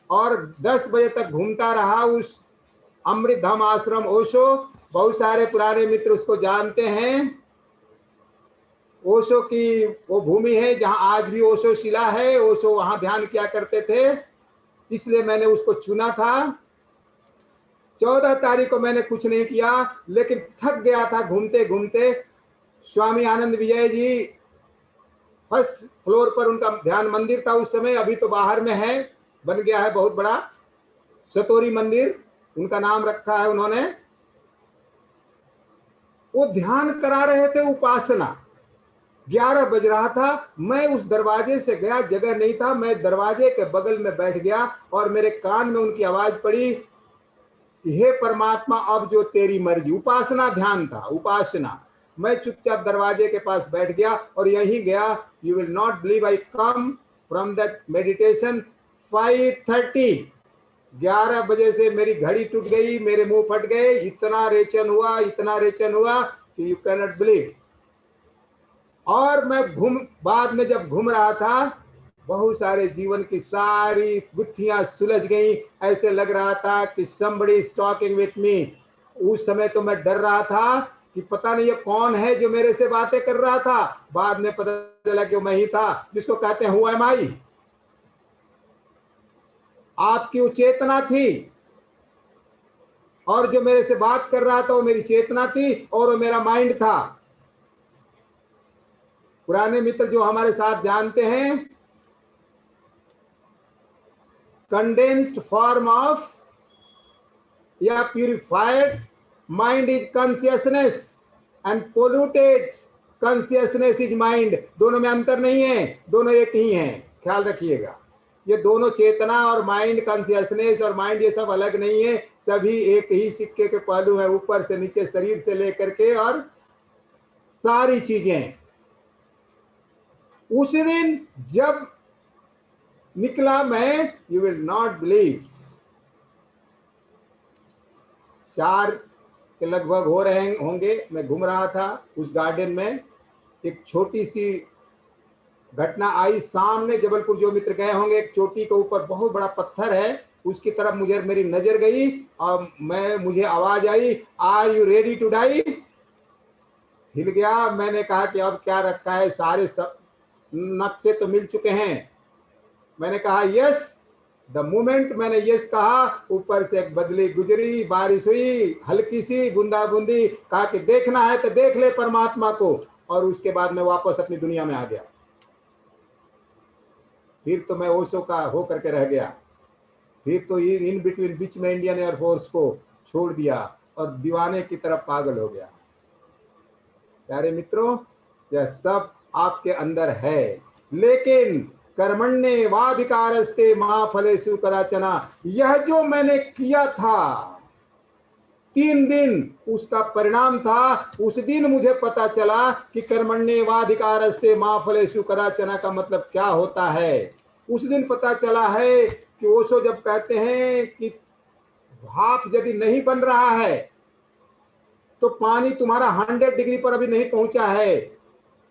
और 10 बजे तक घूमता रहा उस अमृत धाम आश्रम ओशो। बहुत सारे पुराने मित्र उसको जानते हैं। ओशो की वो भूमि है जहां आज भी ओशो शिला है। ओशो वहां ध्यान किया करते थे, इसलिए मैंने उसको चुना था। 14 तारीख को मैंने कुछ नहीं किया, लेकिन थक गया था घूमते घूमते। स्वामी आनंद विजय जी, फर्स्ट फ्लोर पर उनका ध्यान मंदिर था उस समय, अभी तो बाहर में है, बन गया है बहुत बड़ा, सतोरी मंदिर उनका नाम रखा है उन्होंने। वो ध्यान करा रहे थे, उपासना। 11 बज रहा था, मैं उस दरवाजे से गया, जगह नहीं था, मैं दरवाजे के बगल में बैठ गया और मेरे कान में उनकी आवाज पड़ी, हे परमात्मा अब जो तेरी मर्जी। उपासना ध्यान था, उपासना। मैं चुपचाप दरवाजे के पास बैठ गया और यहीं गया। You will not believe, I come from that meditation 5:30। 11 बजे से मेरी घड़ी टूट गई, मेरे मुंह फट गए, इतना रेचन हुआ, इतना रेचन हुआ कि यू कैन नॉट बिलीव। और मैं बाद में जब घूम रहा था, बहुत सारे जीवन की सारी गुत्थियां सुलझ गई। ऐसे लग रहा था कि somebody is talking with me। उस समय तो मैं डर रहा था कि पता नहीं ये कौन है जो मेरे से बातें कर रहा था। बाद में पता चला कि मैं ही था, जिसको कहते हैं हु एम आई। आपकी वो चेतना थी, और जो मेरे से बात कर रहा था वो मेरी चेतना थी, और वो मेरा माइंड था। पुराने मित्र जो हमारे साथ जानते हैं, कंडेंस्ड फॉर्म ऑफ या purified mind is consciousness and polluted consciousness is mind. दोनों में अंतर नहीं है, दोनों एक ही हैं, ख्याल रखिएगा। ये दोनों चेतना और माइंड, कॉन्शियसनेस और माइंड, ये सब अलग नहीं है, सभी एक ही सिक्के के पहलू हैं, ऊपर से नीचे, शरीर से लेकर के और सारी चीजें। उस दिन जब निकला मैं, यू विल नॉट बिलीव, 4 के लगभग हो रहे होंगे, मैं घूम रहा था उस गार्डन में। एक छोटी सी घटना आई सामने, जबलपुर जो मित्र गए होंगे, एक चोटी के ऊपर बहुत बड़ा पत्थर है, उसकी तरफ मुझे मेरी नजर गई और मुझे आवाज आई, are you ready to die. हिल गया। मैंने कहा कि अब क्या रखा है, सारे सब नक्शे तो मिल चुके हैं। मैंने कहा यस। द मोमेंट मैंने यस कहा, ऊपर से एक बदली गुजरी, बारिश हुई, हल्की सी बूंदा बूंदी। कहा कि देखना है तो देख ले परमात्मा को। और उसके बाद मैं वापस अपनी दुनिया में आ गया। फिर तो मैं ओशो का हो करके रह गया। फिर तो इन बिटवीन बीच में इंडियन एयरफोर्स को छोड़ दिया और दीवाने की तरफ पागल हो गया। प्यारे मित्रों, यह सब आपके अंदर है, लेकिन कर्मण्येवाधिकारस्ते मा फलेषु कदाचन, यह जो मैंने किया था 3 दिन, उसका परिणाम था। उस दिन मुझे पता चला कि कर्मण्येवाधिकारस्ते मा फलेषु कदाचन का मतलब क्या होता है। उस दिन पता चला है कि ओशो जब कहते हैं कि भाप यदि नहीं बन रहा है तो पानी तुम्हारा 100 डिग्री पर अभी नहीं पहुंचा है।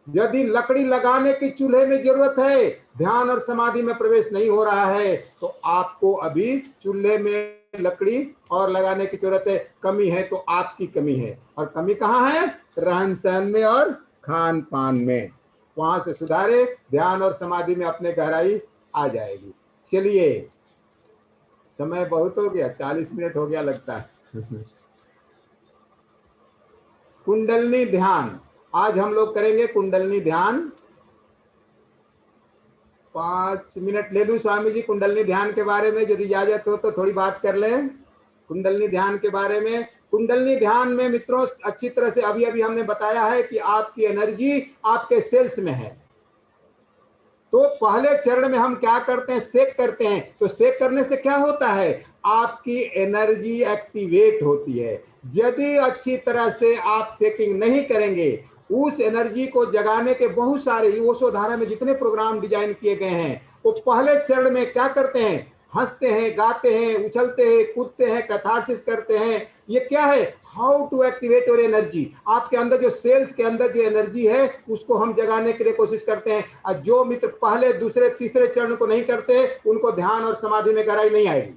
यदि लकड़ी लगाने की चूल्हे में जरूरत है, ध्यान और समाधि में प्रवेश नहीं हो रहा है, तो आपको अभी चूल्हे में लकड़ी और लगाने की जरूरत है। कमी है तो आपकी कमी है, और कमी कहाँ है? रहन सहन में और खान पान में। वहां से सुधारे, ध्यान और समाधि में अपने गहराई आ जाएगी। चलिए, समय बहुत हो गया, 40 मिनट हो गया लगता है। कुंडलनी ध्यान, आज हम लोग करेंगे कुंडलनी ध्यान। 5 मिनट ले लूं स्वामी जी कुंडलनी ध्यान के बारे में, यदि इजाजत हो तो थोड़ी बात कर लें कुंडलनी ध्यान के बारे में। कुंडलनी ध्यान में मित्रों, अच्छी तरह से अभी अभी हमने बताया है कि आपकी एनर्जी आपके सेल्स में है। तो पहले चरण में हम क्या करते हैं? सेक करते हैं। तो सेक करने से क्या होता है? आपकी एनर्जी एक्टिवेट होती है। यदि अच्छी तरह से आप सेकिंग नहीं करेंगे, उस एनर्जी को जगाने के बहुत सारे ओशो धारा में जितने प्रोग्राम डिजाइन किए गए हैं, वो पहले चरण में क्या करते हैं? हंसते हैं, गाते हैं, उछलते हैं, कूदते हैं, कैथारसिस करते हैं। ये क्या है? How to activate your energy. आपके अंदर जो सेल्स के अंदर जो एनर्जी है, उसको हम जगाने के लिए कोशिश करते हैं। और जो मित्र पहले, दूसरे, तीसरे चरण को नहीं करते, उनको ध्यान और समाधि में गहराई नहीं आएगी।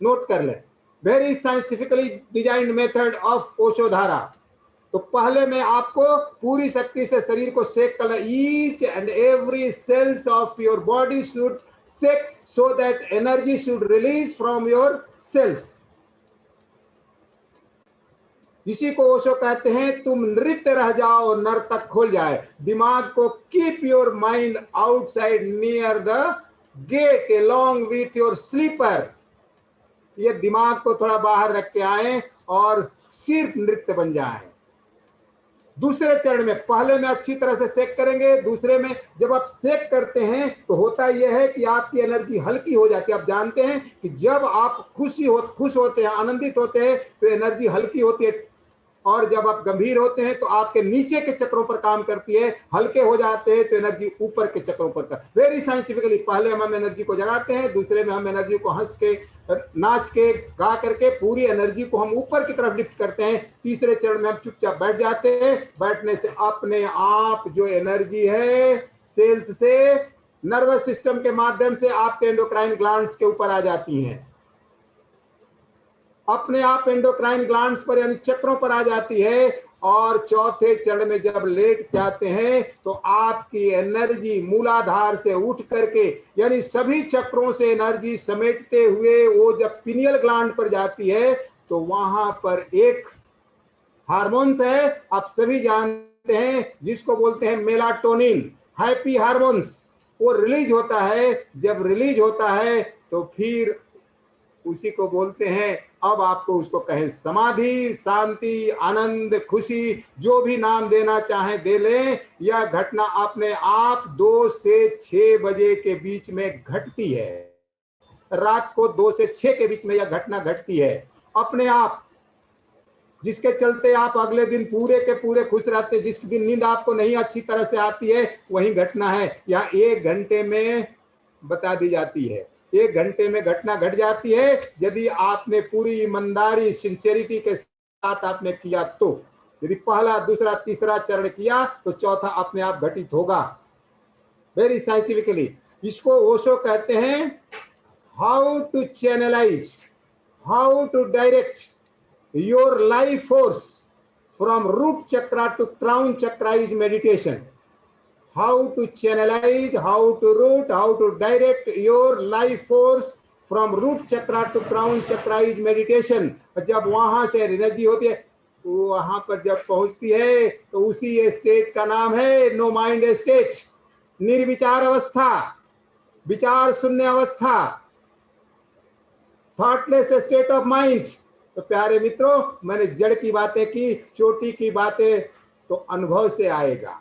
नोट कर लें, very scientifically designed method of Osho धारा। तो पहले में आपको पूरी शक्ति से शरीर को शेक करना। Each and every cells of your body should shake so that energy should release from your cells. इसी को ओशो कहते हैं, तुम नृत्य रह जाओ, नर्तक खोल जाए। दिमाग को keep your mind outside near the gate along with your slipper. ये दिमाग को थोड़ा बाहर रख के आए और सिर्फ नृत्य बन जाए। दूसरे चरण में, पहले में अच्छी तरह से सेक करेंगे, दूसरे में जब आप सेक करते हैं तो होता यह है कि आपकी एनर्जी हल्की हो जाती है। आप जानते हैं कि जब आप खुश होते हैं, आनंदित होते हैं, तो एनर्जी हल्की होती है, और जब आप गंभीर होते हैं तो आपके नीचे के चक्रों पर काम करती है। हल्के हो जाते हैं तो एनर्जी ऊपर के चक्रों पर कर। वेरी साइंटिफिकली पहले हम एनर्जी को जगाते हैं, दूसरे में हम एनर्जी को हंस के, नाच के, गा करके पूरी एनर्जी को हम ऊपर की तरफ लिफ्ट करते हैं। तीसरे चरण में हम चुपचाप बैठ जाते हैं। बैठने से अपने आप जो एनर्जी है सेल्स से नर्वस सिस्टम के माध्यम से आपके एंडोक्राइन ग्लैंड्स के ऊपर आ जाती हैं। अपने आप एंडोक्राइन ग्लैंड्स पर यानी चक्रों पर आ जाती है। और चौथे चरण में जब लेट जाते हैं तो आपकी एनर्जी मूलाधार से उठ करके, यानी सभी चक्रों से एनर्जी समेटते हुए वो जब पिनियल ग्लैंड पर जाती है, तो वहां पर एक हार्मोन्स है, आप सभी जानते हैं, जिसको बोलते हैं मेलाटोनिन, हैप्पी हार्मोन्स। वो रिलीज होता है। जब रिलीज होता है तो फिर उसी को बोलते हैं, अब आपको उसको कहें समाधि, शांति, आनंद, खुशी, जो भी नाम देना चाहें दे लें। यह घटना अपने आप 2 से 6 बजे के बीच में घटती है। रात को 2 से 6 के बीच में यह घटना घटती है अपने आप, जिसके चलते आप अगले दिन पूरे के पूरे खुश रहते हैं। जिस दिन नींद आपको नहीं अच्छी तरह से आती है, वही घटना है। यह 1 घंटे में बता दी जाती है। 1 घंटे में घटना घट जाती है। यदि आपने पूरी ईमानदारी, सिंसेरिटी के साथ आपने किया तो। यदि पहला, दूसरा, तीसरा चरण किया तो चौथा अपने आप घटित होगा। वेरी साइंटिफिकली इसको ओशो कहते हैं how to channelize, how to direct your life force from root chakra to crown chakra is meditation. How to channelize, how to root, how to direct your life force from root chakra to crown chakra is meditation। जब वहां से energy होती है, तो वहां पर जब पहुंचती है तो उसी स्टेट का नाम है नो माइंड स्टेट, निर्विचार अवस्था, विचार शून्य अवस्था, थॉटलेस स्टेट ऑफ माइंड। तो प्यारे मित्रों, मैंने जड़ की बातें की, चोटी की बातें तो अनुभव से आएगा।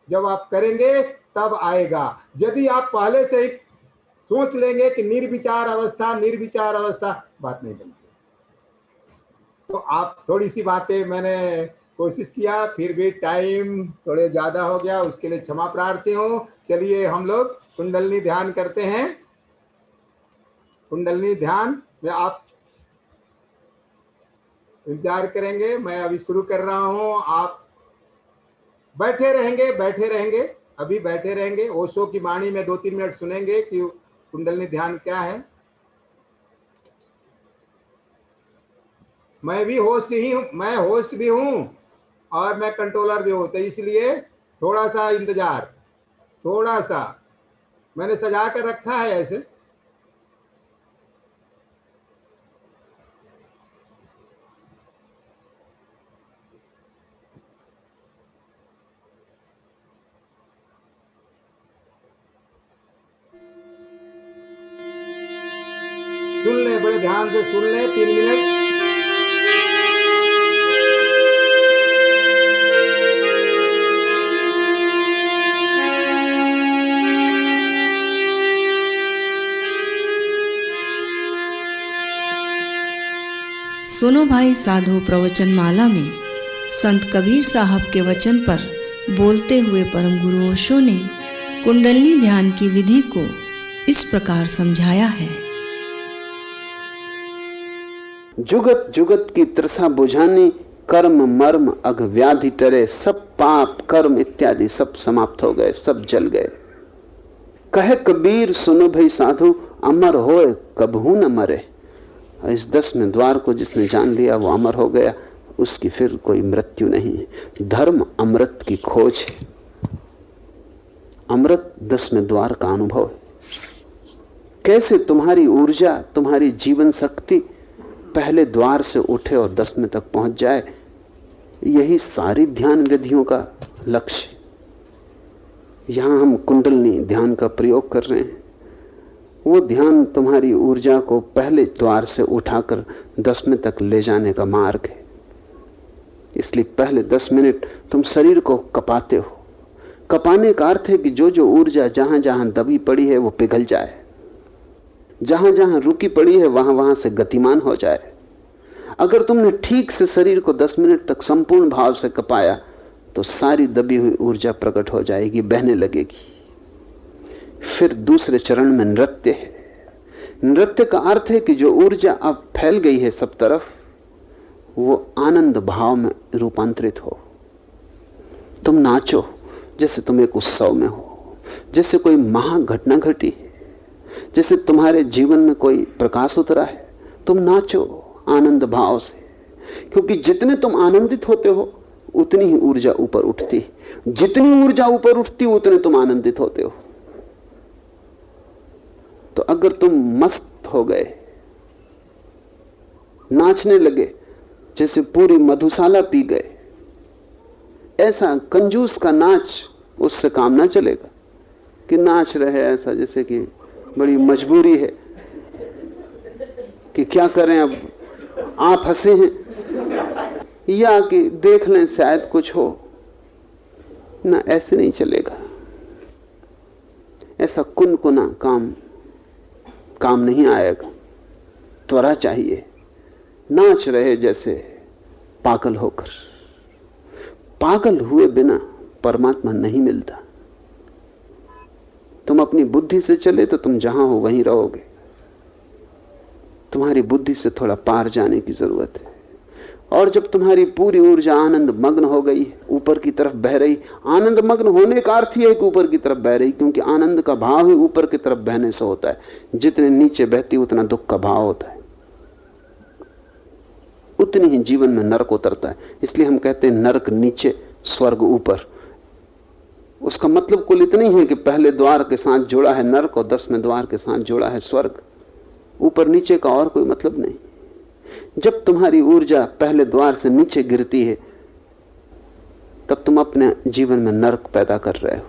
जब आप करेंगे तब आएगा। यदि आप पहले से ही सोच लेंगे कि निर्विचार अवस्था, बात नहीं बनती। तो आप थोड़ी सी बातें मैंने कोशिश किया, फिर भी टाइम थोड़े ज्यादा हो गया, उसके लिए क्षमा प्रार्थी हूं। चलिए हम लोग कुंडलनी ध्यान करते हैं। कुंडलनी ध्यान में आप इंतजार करेंगे, मैं अभी शुरू कर रहा हूं। आप बैठे रहेंगे, अभी बैठे रहेंगे। ओशो की वाणी में 2-3 मिनट सुनेंगे कि कुंडलनी ध्यान क्या है। मैं भी होस्ट ही हूं, मैं होस्ट भी हूं और मैं कंट्रोलर भी हूं, तो इसलिए थोड़ा सा इंतजार, थोड़ा सा मैंने सजा कर रखा है ऐसे। सुन ले, बड़े ध्यान से सुन ले, 3 मिनट। सुनो भाई साधु प्रवचन माला में संत कबीर साहब के वचन पर बोलते हुए परम गुरु ओशो ने कुंडलनी ध्यान की विधि को इस प्रकार समझाया है। जुगत जुगत की तृषा बुझानी, कर्म मर्म अघ व्याधि टरे, सब पाप कर्म इत्यादि सब समाप्त हो गए, सब जल गए। कहे कबीर सुनो भाई साधु, अमर होए कबहू न मरे। इस 10वें द्वार को जिसने जान लिया वो अमर हो गया, उसकी फिर कोई मृत्यु नहीं है। धर्म अमृत की खोज है। अमृत 10वें द्वार का अनुभव है। कैसे तुम्हारी ऊर्जा, तुम्हारी जीवन शक्ति पहले द्वार से उठे और 10वें तक पहुंच जाए, यही सारी ध्यान विधियों का लक्ष्य। यहां हम कुंडलनी ध्यान का प्रयोग कर रहे हैं। वो ध्यान तुम्हारी ऊर्जा को पहले द्वार से उठाकर 10वें तक ले जाने का मार्ग है। इसलिए पहले 10 मिनट तुम शरीर को कपाते हो। कपाने का अर्थ है कि जो जो ऊर्जा जहां जहां दबी पड़ी है वो पिघल जाए, जहां जहां रुकी पड़ी है वहां वहां से गतिमान हो जाए। अगर तुमने ठीक से शरीर को 10 मिनट तक संपूर्ण भाव से कपाया तो सारी दबी हुई ऊर्जा प्रकट हो जाएगी, बहने लगेगी। फिर दूसरे चरण में नृत्य है। नृत्य का अर्थ है कि जो ऊर्जा अब फैल गई है सब तरफ, वो आनंद भाव में रूपांतरित हो। तुम नाचो जैसे तुम एक उत्सव में हो, जैसे कोई महाघटना घटी है, जैसे तुम्हारे जीवन में कोई प्रकाश उतरा है। तुम नाचो आनंद भाव से, क्योंकि जितने तुम आनंदित होते हो उतनी ही ऊर्जा ऊपर उठती। जितनी ऊर्जा ऊपर उठती उतने तुम आनंदित होते हो। तो अगर तुम मस्त हो गए, नाचने लगे जैसे पूरी मधुशाला पी गए, ऐसा कंजूस का नाच उससे काम ना चलेगा कि नाच रहे ऐसा जैसे कि बड़ी मजबूरी है कि क्या करें, अब आप हंसे हैं या कि देख लें शायद कुछ हो ना। ऐसे नहीं चलेगा। ऐसा कुनकुना काम नहीं आएगा। त्वरा चाहिए। नाच रहे जैसे पागल होकर। पागल हुए बिना परमात्मा नहीं मिलता। तुम अपनी बुद्धि से चले तो तुम जहां हो वहीं रहोगे। तुम्हारी बुद्धि से थोड़ा पार जाने की जरूरत है। और जब तुम्हारी पूरी ऊर्जा आनंद मग्न हो गई, ऊपर की तरफ बह रही। आनंद मग्न होने का अर्थ यह है कि ऊपर की तरफ बह रही, क्योंकि आनंद का भाव ही ऊपर की तरफ बहने से होता है। जितने नीचे बहती उतना दुख का भाव होता है, उतनी ही जीवन में नरक उतरता है। इसलिए हम कहते हैं नरक नीचे, स्वर्ग ऊपर। उसका मतलब कुल इतना ही है कि पहले द्वार के साथ जुड़ा है नरक और 10वें द्वार के साथ जुड़ा है स्वर्ग। ऊपर नीचे का और कोई मतलब नहीं। जब तुम्हारी ऊर्जा पहले द्वार से नीचे गिरती है तब तुम अपने जीवन में नरक पैदा कर रहे हो,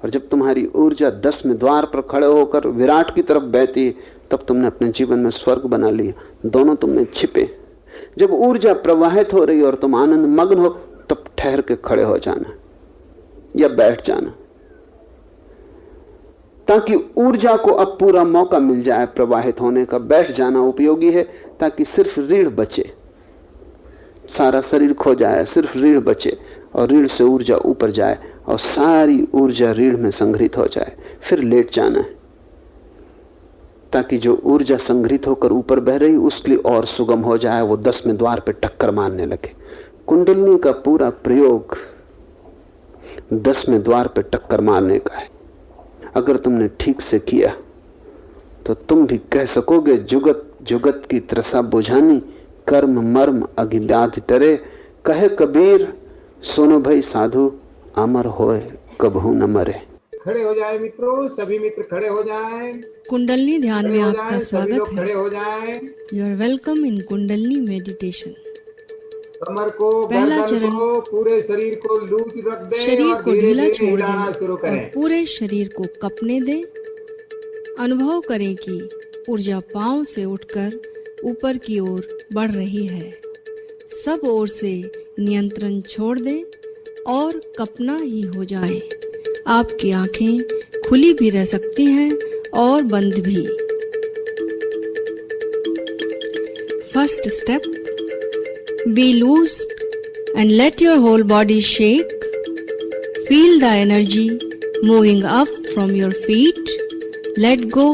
और जब तुम्हारी ऊर्जा 10वें द्वार पर खड़े होकर विराट की तरफ बहती है तब तुमने अपने जीवन में स्वर्ग बना लिया। दोनों तुमने छिपे। जब ऊर्जा प्रवाहित हो रही और तुम आनंद मग्न हो तब ठहर के खड़े हो जाना या बैठ जाना, ताकि ऊर्जा को अब पूरा मौका मिल जाए प्रवाहित होने का। बैठ जाना उपयोगी है ताकि सिर्फ रीढ़ बचे, सारा शरीर खो जाए, सिर्फ रीढ़ बचे और रीढ़ से ऊर्जा ऊपर जाए और सारी ऊर्जा रीढ़ में संग्रहित हो जाए। फिर लेट जाना है ताकि जो ऊर्जा संग्रहित होकर ऊपर बह रही उसके लिए और सुगम हो जाए, वो 10वें द्वार पे टक्कर मारने लगे। कुंडलिनी का पूरा प्रयोग 10वें द्वार पे टक्कर मारने का है। अगर तुमने ठीक से किया तो तुम भी कह सकोगे, जुगत जुगत की त्रसा बुझानी, कर्म मर्म अगिलाध टरे, कहे कबीर सुनो भाई साधु, अमर होए कबहू न मरे। खड़े हो जाए मित्रों, सभी मित्र खड़े हो जाएं। कुंडलनी ध्यान में आपका सभी स्वागत लोग है। खड़े हो जाएं। You are welcome in Kundalini meditation. कमर को, पहला गर्दन चरण, को, पूरे शरीर को लूज रख दें शरीर और को धीरे ढीला धीरे छोड़ हिलाना शुरू दें और करें। पूरे शरीर को कपने दें। अनुभव करें कि ऊर्जा पांव से उठकर ऊपर की ओर बढ़ रही है। सब ओर से नियंत्रण छोड़ दें और कपना ही हो जाए। आपकी आंखें खुली भी रह सकती हैं और बंद भी। First step, be loose and let your whole body shake. Feel the energy moving up from your feet. Let go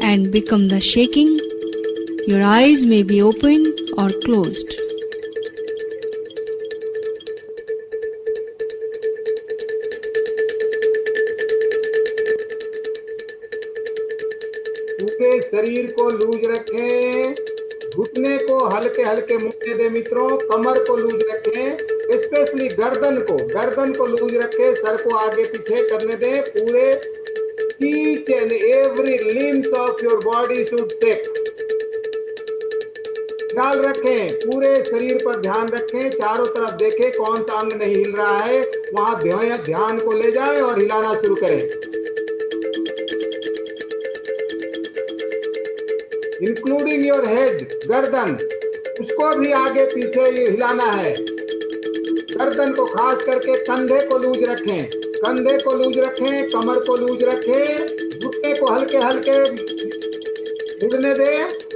and become the shaking. Your eyes may be open or closed. पूरे शरीर को loose रखें, घुटने को हल्के हल्के मुड़ने दे मित्रों, कमर को लूज रखें, स्पेशली गर्दन को लूज रखें, सर को आगे पीछे करने दें। पूरे each and every limbs of your body should shake. ख्याल रखें, पूरे शरीर पर ध्यान रखें, चारों तरफ देखें कौन सा अंग नहीं हिल रहा है, वहां ध्यान को ले जाएं और हिलाना शुरू करें। इंक्लूडिंग योर हेड, गर्दन, उसको भी आगे पीछे हिलाना है। गर्दन को खास करके, कंधे को लूज रखें, कमर को लूज रखें, घुटने को हल्के हल्के मुड़ने दें।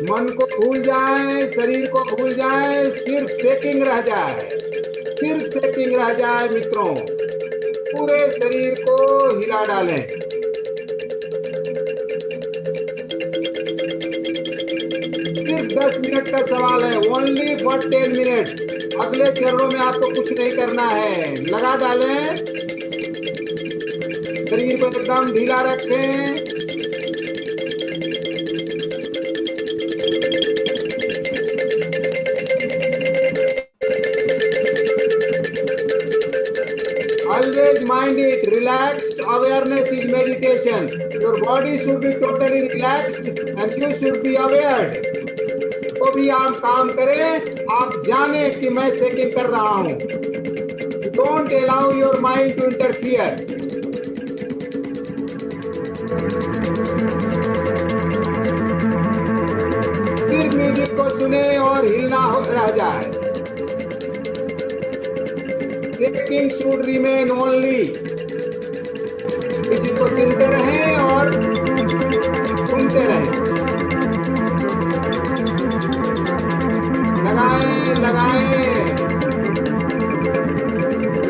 मन को भूल जाए, शरीर को भूल जाए, सिर्फ शेकिंग रह जाए मित्रों। पूरे शरीर को हिला डालें। सिर्फ 10 मिनट का सवाल है, ओनली फॉर 10 मिनट। अगले चरणों में आपको कुछ नहीं करना है, लगा डालें। शरीर को एकदम ढीला रखें। Always mind it, relaxed awareness is meditation. Your body should be totally relaxed and you should be aware. तो भी आप काम करें, आप जाने कि मैं सेकिंग कर रहा हूं। Don't allow your mind to interfere. सिर्फ म्यूजिक को सुने और हिलना रह जाए। Remain only. म्यूजिक को सुनते रहें और सुनते रहें। लगाएं लगाएं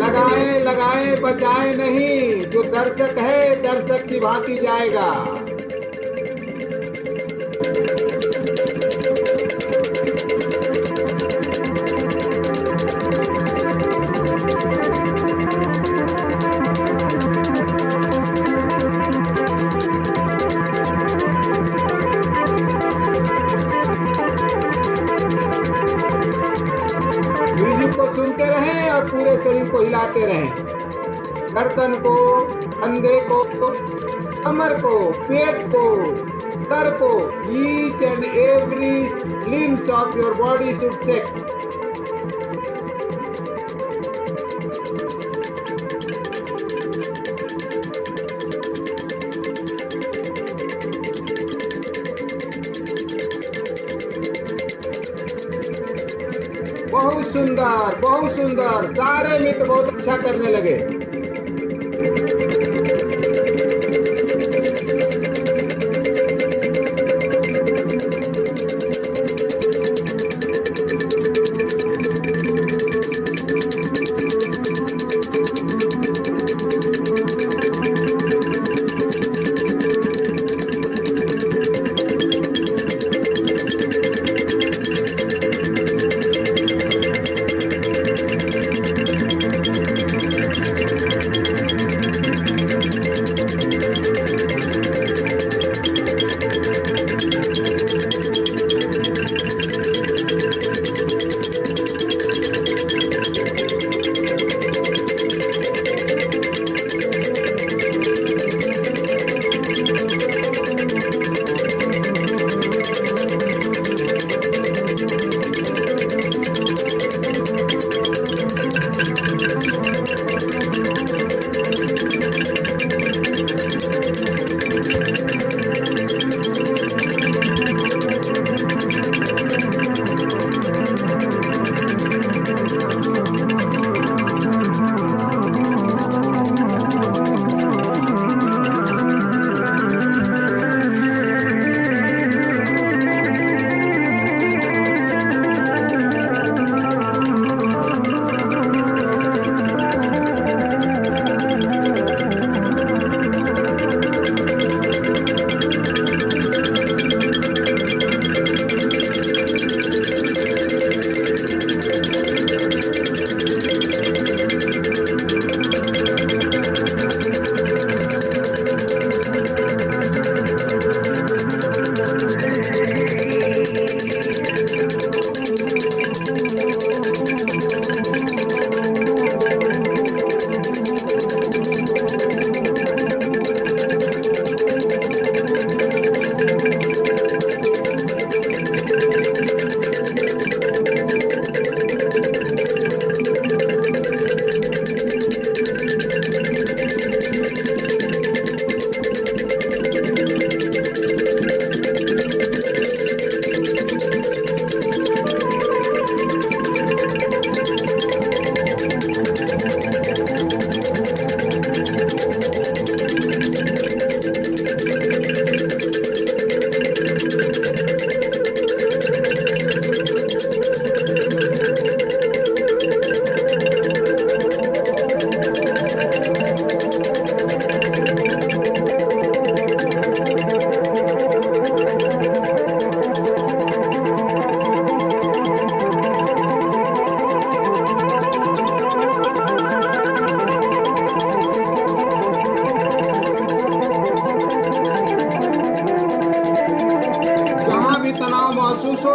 लगाएं लगाएं, बचाए नहीं। जो दर्शक है दर्शक की भांति जाएगा। म्यूजिक को सुनते रहें और पूरे शरीर को हिलाते रहें। गर्दन को, कंधे को, कमर को, पेट को, सर को, each and every limbs of your body should shake. बहुत सुंदर, बहुत सुंदर। सारे मित्र बहुत अच्छा करने लगे।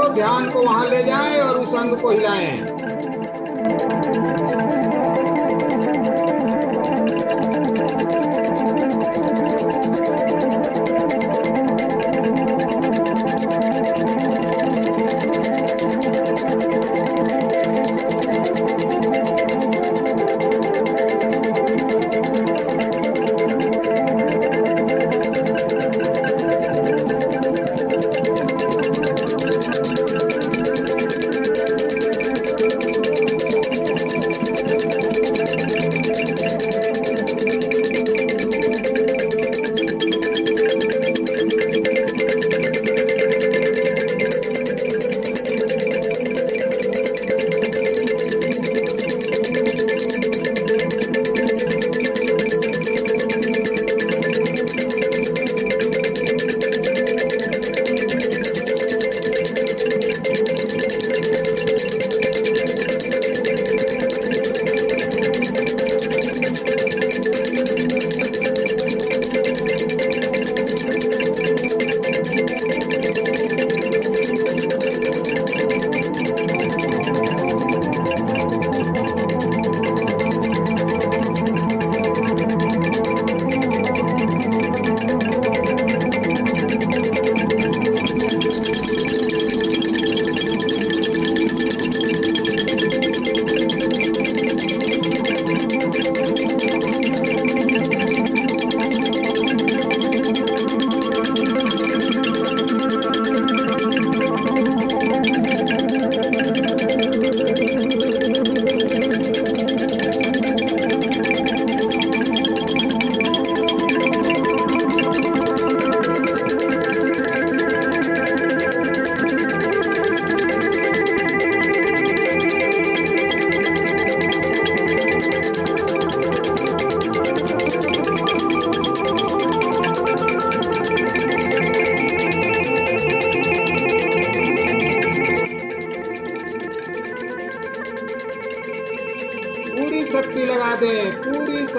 ध्यान को वहां ले जाएं और उस अंग को हिलाएं।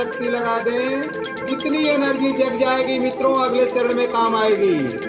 शक्ति लगा दें, इतनी एनर्जी जग जाएगी मित्रों, अगले चरण में काम आएगी।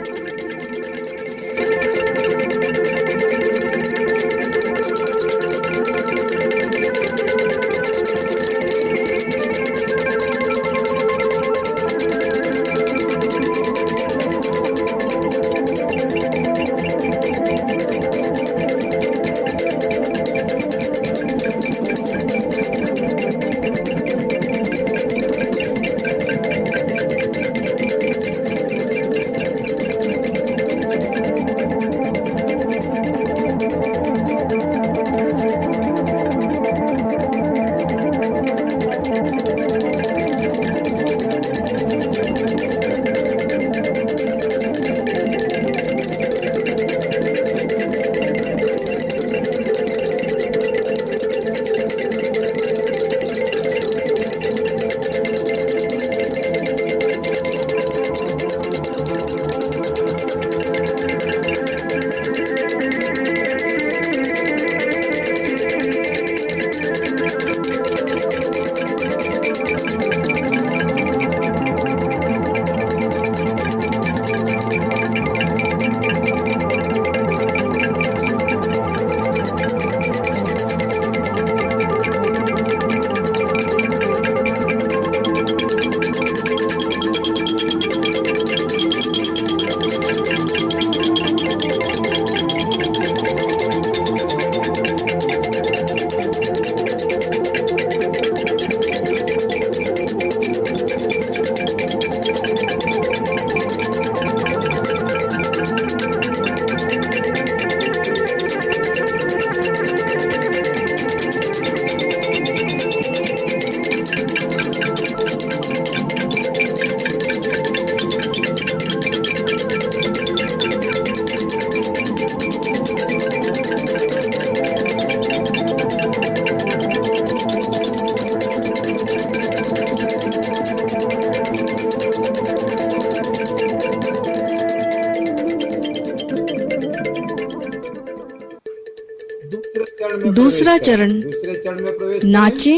दूसरा चरण में प्रवेश नाचे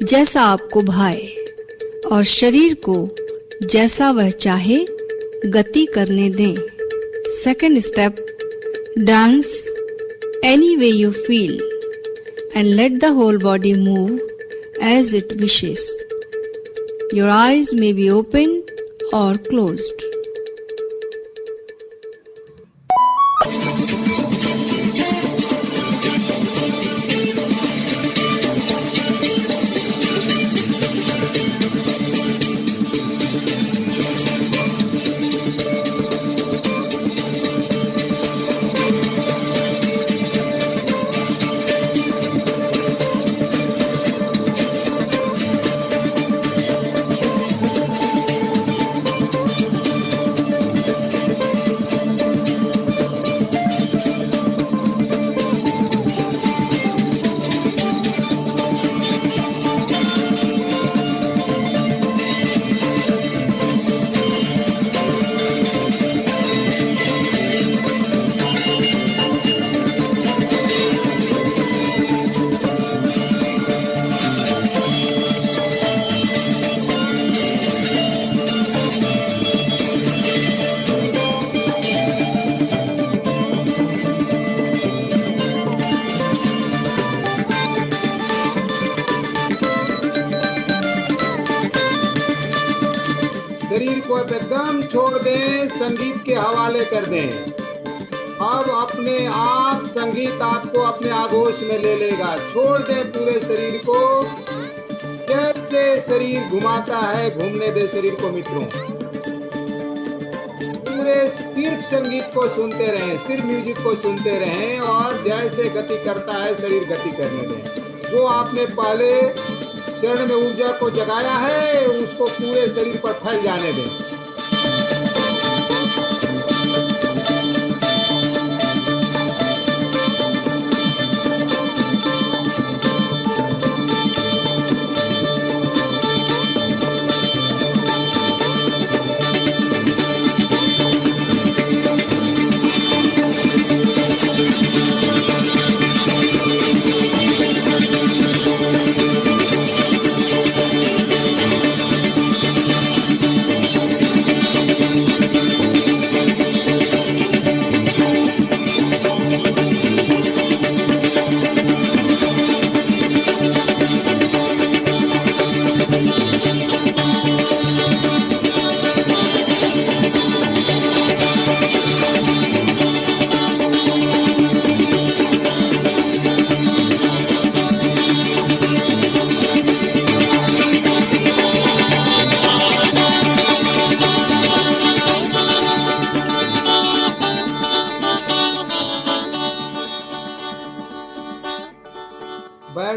जैसा आपको भाए और शरीर को जैसा वह चाहे गति करने दें। Second step, dance any way you feel and let the whole body move as it wishes. Your eyes may be open और क्लोज्ड। एकदम छोड़ दें, संगीत के हवाले कर दें। अब अपने आप संगीत आपको अपने आगोश में ले लेगा। छोड़ दें पूरे शरीर को, जैसे शरीर घुमाता है घूमने दे शरीर को मित्रों। पूरे सिर्फ संगीत को सुनते रहें, सिर्फ म्यूजिक को सुनते रहें और जैसे गति करता है शरीर गति करने दें। जो आपने पहले चरण में ऊर्जा को जगाया है उसको पूरे शरीर पर फैल जाने दें।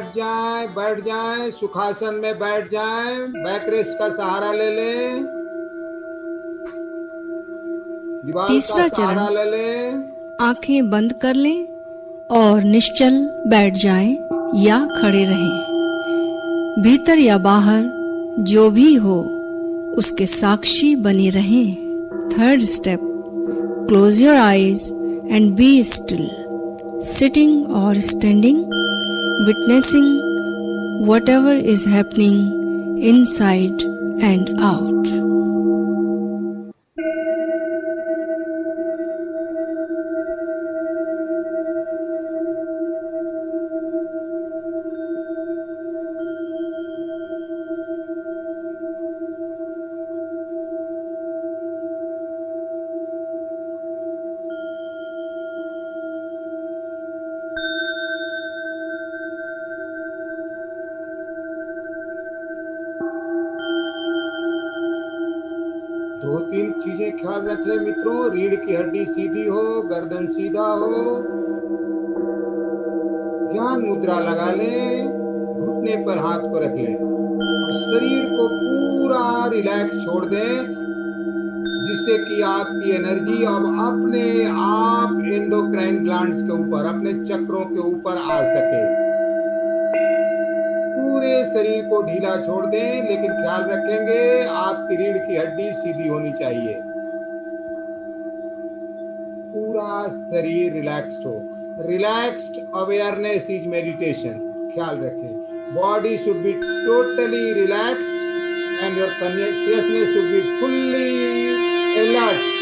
बैठ जाएं, सुखासन में बैठ जाएं, बैक रेस्ट का सहारा ले लें, दीवार का तीसरा चरण, सहारा ले लें। आंखें बंद कर लें और निश्चल बैठ जाएं या खड़े रहें। भीतर या बाहर जो भी हो उसके साक्षी बने रहें। Third step, close your eyes and be still, sitting or standing, witnessing whatever is happening inside and out. दो तीन चीजें ख्याल रख ले मित्रों, रीढ़ की हड्डी सीधी हो, गर्दन सीधा हो, ज्ञान मुद्रा लगा ले, घुटने पर हाथ को रख ले और शरीर को पूरा रिलैक्स छोड़ दें, जिससे कि आपकी एनर्जी अब अपने आप एंडोक्राइन ग्लैंड्स के ऊपर, अपने चक्रों के ऊपर आ सके। पूरे शरीर को ढीला छोड़ दें, लेकिन ख्याल रखेंगे आपकी रीढ़ की हड्डी सीधी होनी चाहिए। पूरा शरीर रिलैक्स्ड हो। Relaxed awareness is meditation. ख्याल रखें, body should be totally relaxed and your consciousness should be fully alert.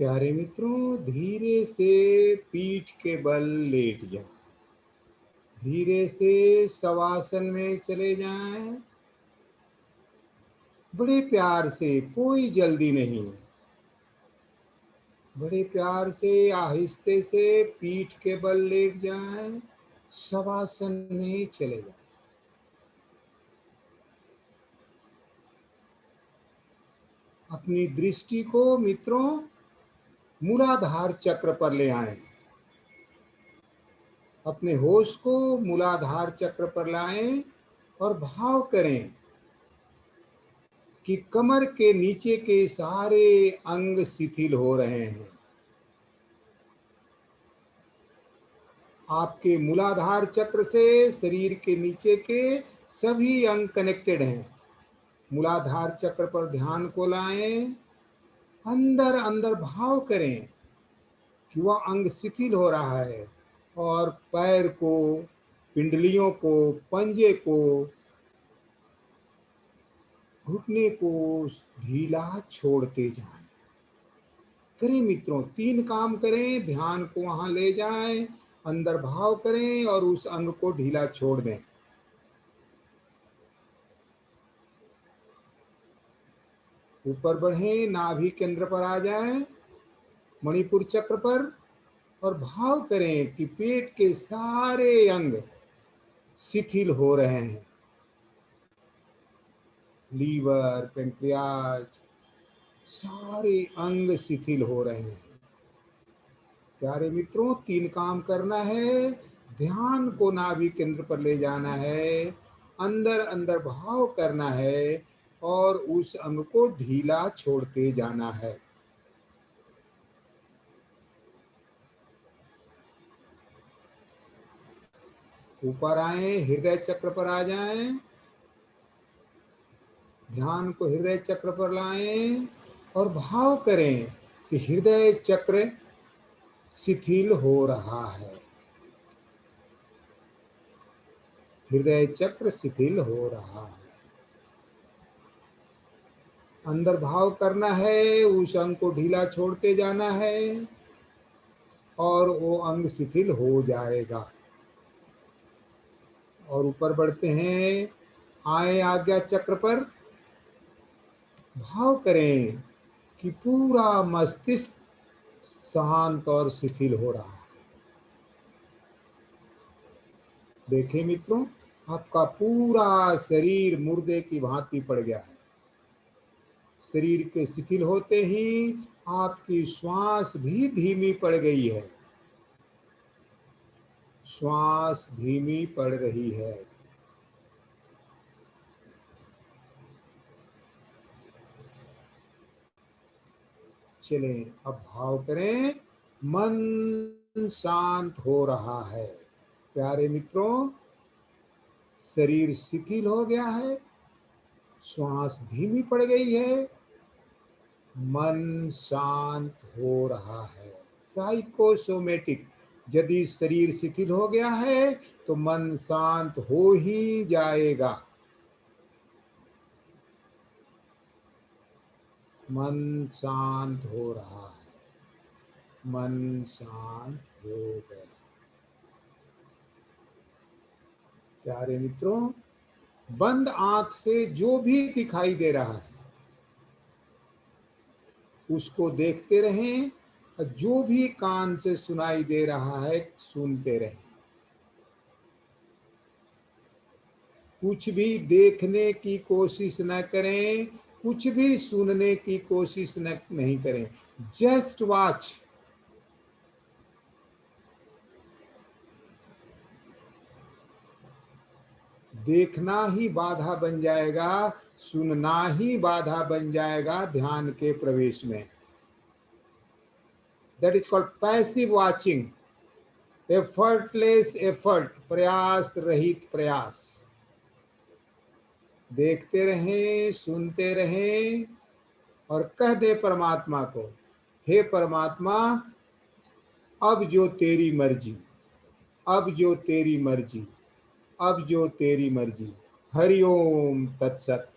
प्यारे मित्रों, धीरे से पीठ के बल लेट जाओ। धीरे से शवासन में चले जाएं। बड़े प्यार से, कोई जल्दी नहीं, बड़े प्यार से आहिस्ते से पीठ के बल लेट जाएं, शवासन में चले जाएं। अपनी दृष्टि को मित्रों मूलाधार चक्र पर ले आएं। अपने होश को मूलाधार चक्र पर लाएं और भाव करें कि कमर के नीचे के सारे अंग शिथिल हो रहे हैं। आपके मूलाधार चक्र से शरीर के नीचे के सभी अंग कनेक्टेड हैं। मूलाधार चक्र पर ध्यान को लाएं। अंदर अंदर भाव करें कि वह अंग शिथिल हो रहा है और पैर को, पिंडलियों को, पंजे को, घुटने को ढीला छोड़ते जाएं। करें मित्रों, 3 काम करें। ध्यान को वहां ले जाएं, अंदर भाव करें और उस अंग को ढीला छोड़ दें। ऊपर बढ़ें, नाभि केंद्र पर आ जाएं, मणिपुर चक्र पर, और भाव करें कि पेट के सारे अंग शिथिल हो रहे हैं। लीवर, पेंक्रियाज, सारे अंग शिथिल हो रहे हैं। प्यारे मित्रों, 3 काम करना है। ध्यान को नाभि केंद्र पर ले जाना है, अंदर अंदर भाव करना है और उस अंग को ढीला छोड़ते जाना है। ऊपर आए, हृदय चक्र पर आ जाएं। ध्यान को हृदय चक्र पर लाएं और भाव करें कि हृदय चक्र शिथिल हो रहा है। हृदय चक्र शिथिल हो रहा है। अंदर भाव करना है, उस अंग को ढीला छोड़ते जाना है और वो अंग शिथिल हो जाएगा। और ऊपर बढ़ते हैं, आए आज्ञा चक्र पर, भाव करें कि पूरा मस्तिष्क शांत और शिथिल हो रहा है। देखें मित्रों, आपका पूरा शरीर मुर्दे की भांति पड़ गया है। शरीर के शिथिल होते ही आपकी श्वास भी धीमी पड़ गई है। श्वास धीमी पड़ रही है। चलें, अब भाव करें, मन शांत हो रहा है। प्यारे मित्रों, शरीर शिथिल हो गया है, श्वास धीमी पड़ गई है, मन शांत हो रहा है। साइकोसोमेटिक, यदि शरीर शिथिल हो गया है तो मन शांत हो ही जाएगा। मन शांत हो रहा है, मन शांत हो गया। प्यारे मित्रों, बंद आंख से जो भी दिखाई दे रहा है उसको देखते रहें, और जो भी कान से सुनाई दे रहा है सुनते रहें। कुछ भी देखने की कोशिश न करें, कुछ भी सुनने की कोशिश नहीं करें। Just watch. देखना ही बाधा बन जाएगा, सुनना ही बाधा बन जाएगा ध्यान के प्रवेश में। That is called passive watching, effortless effort, प्रयास रहित प्रयास। देखते रहें, सुनते रहें और कह दे परमात्मा को, हे परमात्मा, अब जो तेरी मर्जी, अब जो तेरी मर्जी, अब जो तेरी मर्जी। हरिओम तत्सत।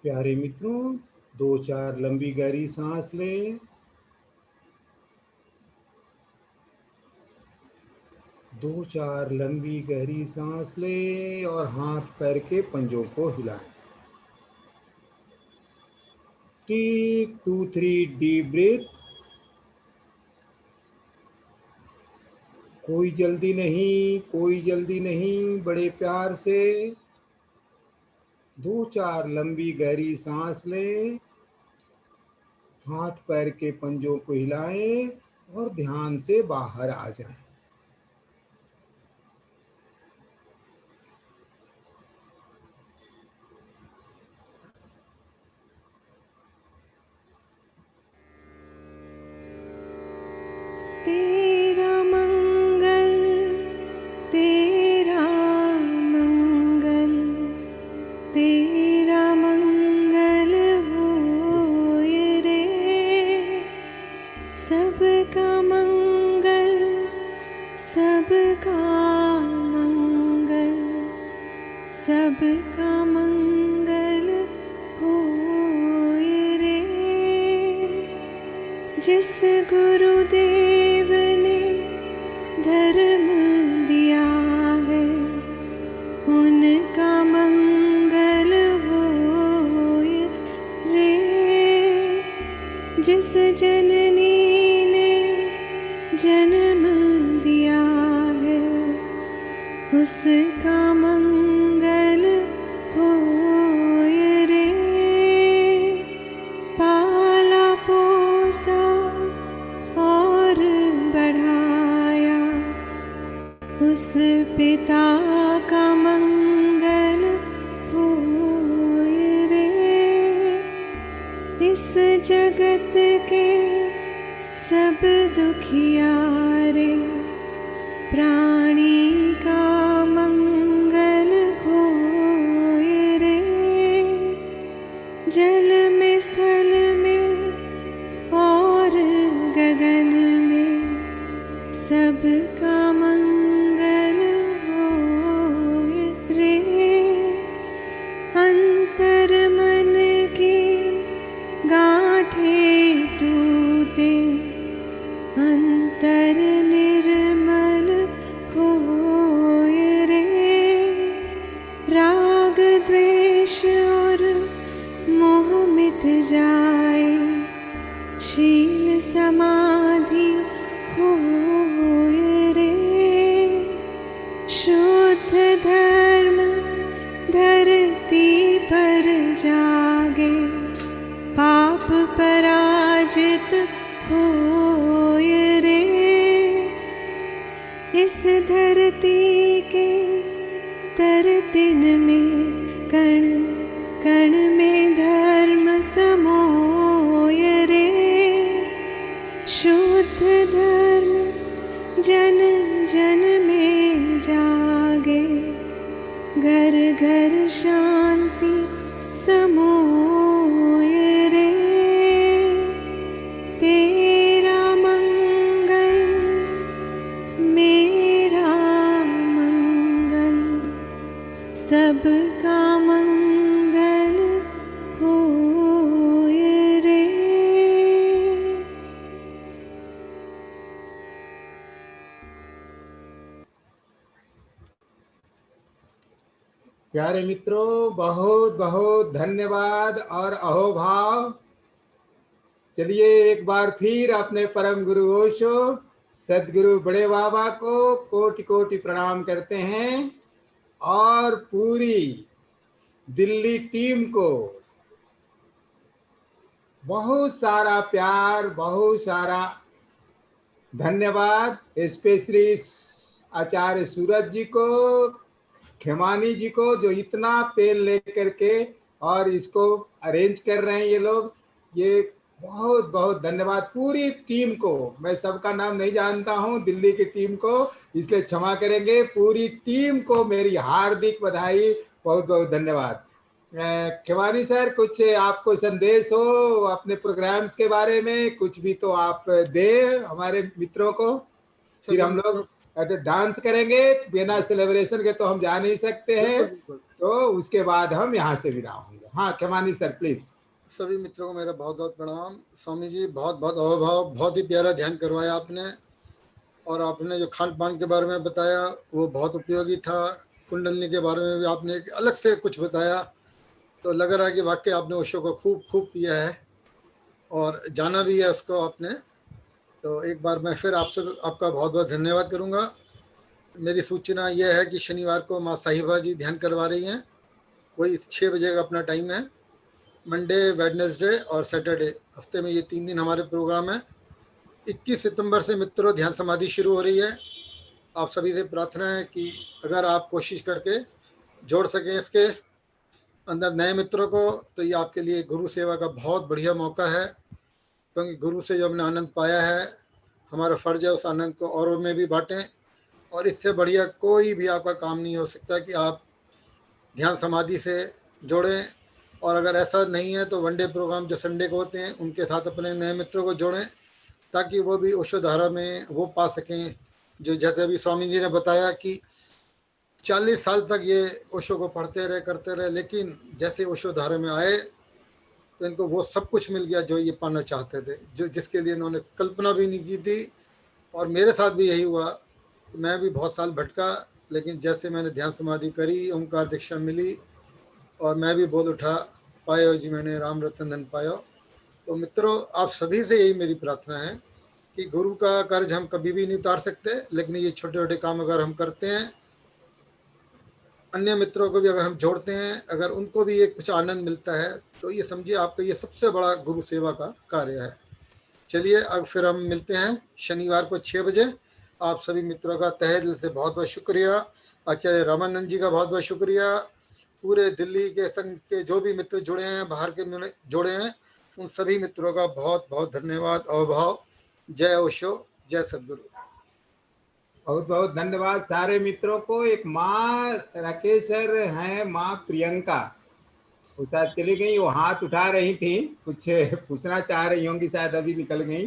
प्यारे मित्रों, 2-4 लंबी गहरी सांस लें। 2-4 लंबी गहरी सांस लें और हाथ पैर के पंजों को हिलाएं। Take 2-3 deep breath. कोई जल्दी नहीं, कोई जल्दी नहीं, बड़े प्यार से 2-4 लंबी गहरी सांस लें, हाथ पैर के पंजों को हिलाएं और ध्यान से बाहर आ जाएं। तेरा मंगल, तेरा मंगल, तेरा मंगल होए रे, सबका मंगल, सबका मंगल, सबका मंगल होए रे। जिस गुरुदेव ने धर्म दिया है, उनका मंगल होए रे। जिस जननी ने जन्म दिया है, उसका मंगल होए रे। पाला पोसा और बढ़ाया, उस पिता का मंगल होए रे। इस जगत के सब दुखियारे प्राणी का मंगल होए रे। जल में, स्थल में और गगन में सबका मंगल होए रे। अंतर मन की गांठें टूटे, अंतर निर्मल होए रे। राग द्वेष और मोह मिट जाए, शील समाधि होए रे। शुद्ध धर्म धरती पर जागे, पाप पराजित होए रे। इस धरती के तरतिन में, कण कण में धर्म समोए रे। शुद्ध धर्म जन जन में जागे, घर घर शांति समोए रे। तेरा मंगल, मेरा मंगल, सबका मंगल होए रे। प्यारे मित्रों, बहुत बहुत धन्यवाद और अहोभाव। चलिए एक बार फिर अपने परम गुरु ओशो सदगुरु बड़े बाबा को कोटि कोटि प्रणाम करते हैं और पूरी दिल्ली टीम को बहुत सारा प्यार, बहुत सारा धन्यवाद। स्पेशली आचार्य सूरज जी को, खेमानी जी को, जो इतना पेन लेकर के और इसको अरेंज कर रहे हैं ये लोग। ये बहुत बहुत धन्यवाद पूरी टीम को। मैं सबका नाम नहीं जानता हूं, दिल्ली की टीम को, इसलिए क्षमा करेंगे। पूरी टीम को मेरी हार्दिक बधाई, बहुत बहुत धन्यवाद। खेमानी सर, कुछ आपको संदेश हो अपने प्रोग्राम्स के बारे में, कुछ भी तो आप दे हमारे मित्रों को, फिर हम लोग अगर डांस करेंगे बिना सेलिब्रेशन के तो हम जा नहीं सकते हैं। तो उसके बाद हम यहाँ से विदा होंगे। हाँ खेमानी सर प्लीज। सभी मित्रों को मेरा बहुत बहुत प्रणाम। स्वामी जी बहुत बहुत अभाव, बहुत ही प्यारा ध्यान करवाया आपने, और आपने जो खान पान के बारे में बताया वो बहुत उपयोगी था। कुंडलनी के बारे में भी आपने एक अलग से कुछ बताया, तो लग रहा है कि वाकई आपने ओशो को खूब खूब पिया है और जाना भी है उसको आपने। तो एक बार मैं फिर आपसे आपका बहुत बहुत धन्यवाद करूंगा। मेरी सूचना यह है कि शनिवार को माँ साहिबा जी ध्यान करवा रही हैं, वही 6 बजे का अपना टाइम है। मंडे, वेडनेसडे और सैटरडे, हफ्ते में ये 3 दिन हमारे प्रोग्राम है। 21 सितंबर से मित्रों ध्यान समाधि शुरू हो रही है। आप सभी से प्रार्थना है कि अगर आप कोशिश करके जोड़ सकें इसके अंदर नए मित्रों को, तो ये आपके लिए गुरु सेवा का बहुत बढ़िया मौका है, क्योंकि गुरु से जो हमने आनंद पाया है हमारा फ़र्ज है उस आनंद को औरों में भी बांटें। और इससे बढ़िया कोई भी आपका काम नहीं हो सकता कि आप ध्यान समाधि से जोड़ें। और अगर ऐसा नहीं है तो वनडे प्रोग्राम जो संडे को होते हैं उनके साथ अपने नए मित्रों को जोड़ें, ताकि वो भी ओशो धारा में वो पा सकें जो, जैसे अभी स्वामी जी ने बताया कि 40 साल तक ये ओशो को पढ़ते रहे करते रहे, लेकिन जैसे ओशो धारा में आए तो इनको वो सब कुछ मिल गया जो ये पाना चाहते थे, जो जिसके लिए इन्होंने कल्पना भी नहीं की थी। और मेरे साथ भी यही हुआ कि मैं भी बहुत साल भटका, लेकिन जैसे मैंने ध्यान समाधि करी, ओंकार दीक्षा मिली और मैं भी बोल उठा, पायो जी मैंने राम रतन धन पायो। तो मित्रों आप सभी से यही मेरी प्रार्थना है कि गुरु का कर्ज हम कभी भी नहीं उतार सकते, लेकिन ये छोटे छोटे काम अगर हम करते हैं, अन्य मित्रों को भी अगर हम जोड़ते हैं, अगर उनको भी एक कुछ आनंद मिलता है, तो ये समझिए आपका ये सबसे बड़ा गुरु सेवा का कार्य है। चलिए अब फिर हम मिलते हैं शनिवार को 6 बजे। आप सभी मित्रों का तहे दिल से बहुत बहुत शुक्रिया। आचार्य रामानंद जी का बहुत बहुत शुक्रिया। पूरे दिल्ली के संघ के जो भी मित्र जुड़े हैं, बाहर के जुड़े हैं, उन सभी मित्रों का बहुत बहुत धन्यवाद और भाव। जय ओशो, जय सद्गुरु। बहुत बहुत धन्यवाद सारे मित्रों को। एक माँ राकेश सर हैं, माँ प्रियंका, वो शायद चली गई, वो हाथ उठा रही थी, कुछ पूछना चाह रही होंगी, शायद अभी निकल गई,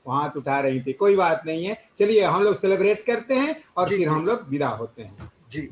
वो हाथ उठा रही थी। कोई बात नहीं है, चलिए हम लोग सेलिब्रेट करते हैं और फिर हम लोग विदा होते हैं जी।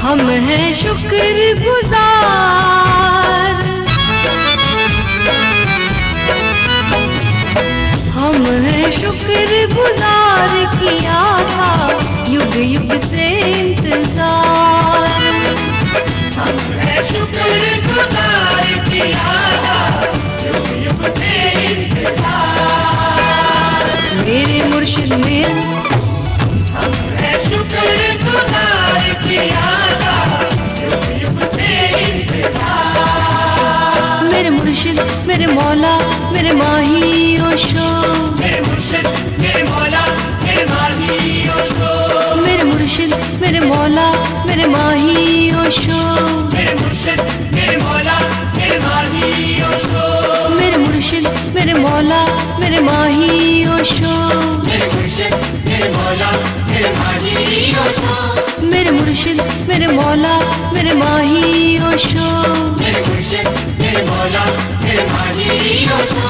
हम हैं शुक्रगुजार, हम हैं शुक्रगुजार, किया था युग युग से इंतजार। हम हैं शुक्रगुजार, किया था युग युग से इंतजार। मेरे मुर्शिद मेरे, हम हैं शुक्रगुजार, किया मेरे मुर्शिद मेरे मौला मेरे माही ओशो, मेरे मुर्शिद मेरे मौला मेरे माही ओशो। माही ओशो, मेरे मुर्शिद मेरे मौला मेरे माही ओशो, मेरे मुर्शिद मेरे मौला मेरे माही ओशो, मेरे मुर्शिद मेरे मौला मेरे माही ओशो, मेरे मुर्शिद मेरे मौला मेरे माही ओशो। मेरे मुर्शिद मेरे मौला मेरे माही ओशो।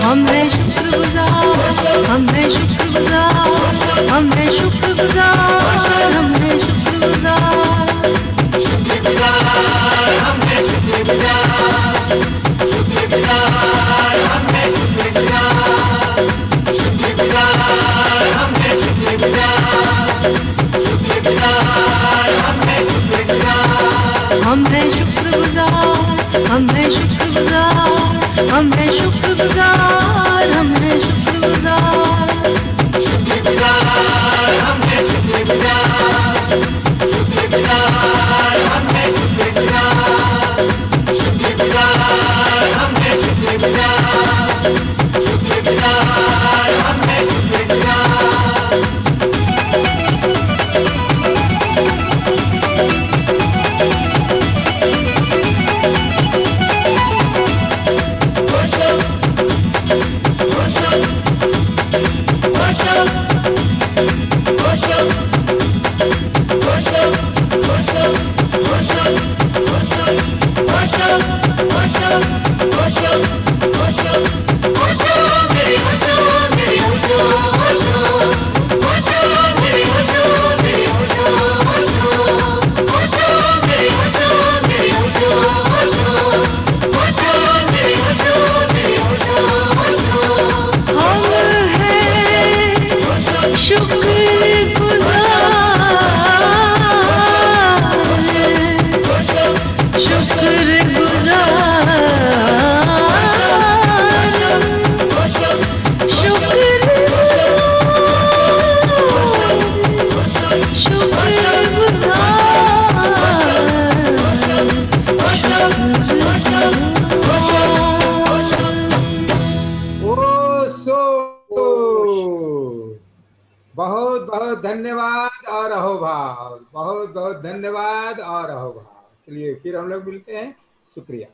हम हैं शुक्रगुजार, हम हैं शुक्रगुजार, हम हैं शुक्रगुजार, हम हैं शुक्रगुजार। शुक्रगुजार हम हैं शुक्रगुजार, शुक्रगुजार हम हैं शुक्रगुजार, शुक्रगुजार हम हैं शुक्रगुजार, शुक्रगुजार हम हैं शुक्रगुजार। हम हैं शुक्रगुजार, हम हैं शुक्रगुजार, हम हैं शुक्रगुजार, हम हैं शुक्रगुजार। शुक्रगुजार हम हैं शुक्रगुजार, शुक्रगुजार हम हैं शुक्रगुजार, शुक्रगुजार हम हैं शुक्रगुजार, शुक्रगुजार हम हैं शुक्रगुजार। बहुत बहुत धन्यवाद और अहोभाव, बहुत बहुत धन्यवाद और अहोभाव। चलिए फिर हम लोग मिलते हैं। शुक्रिया।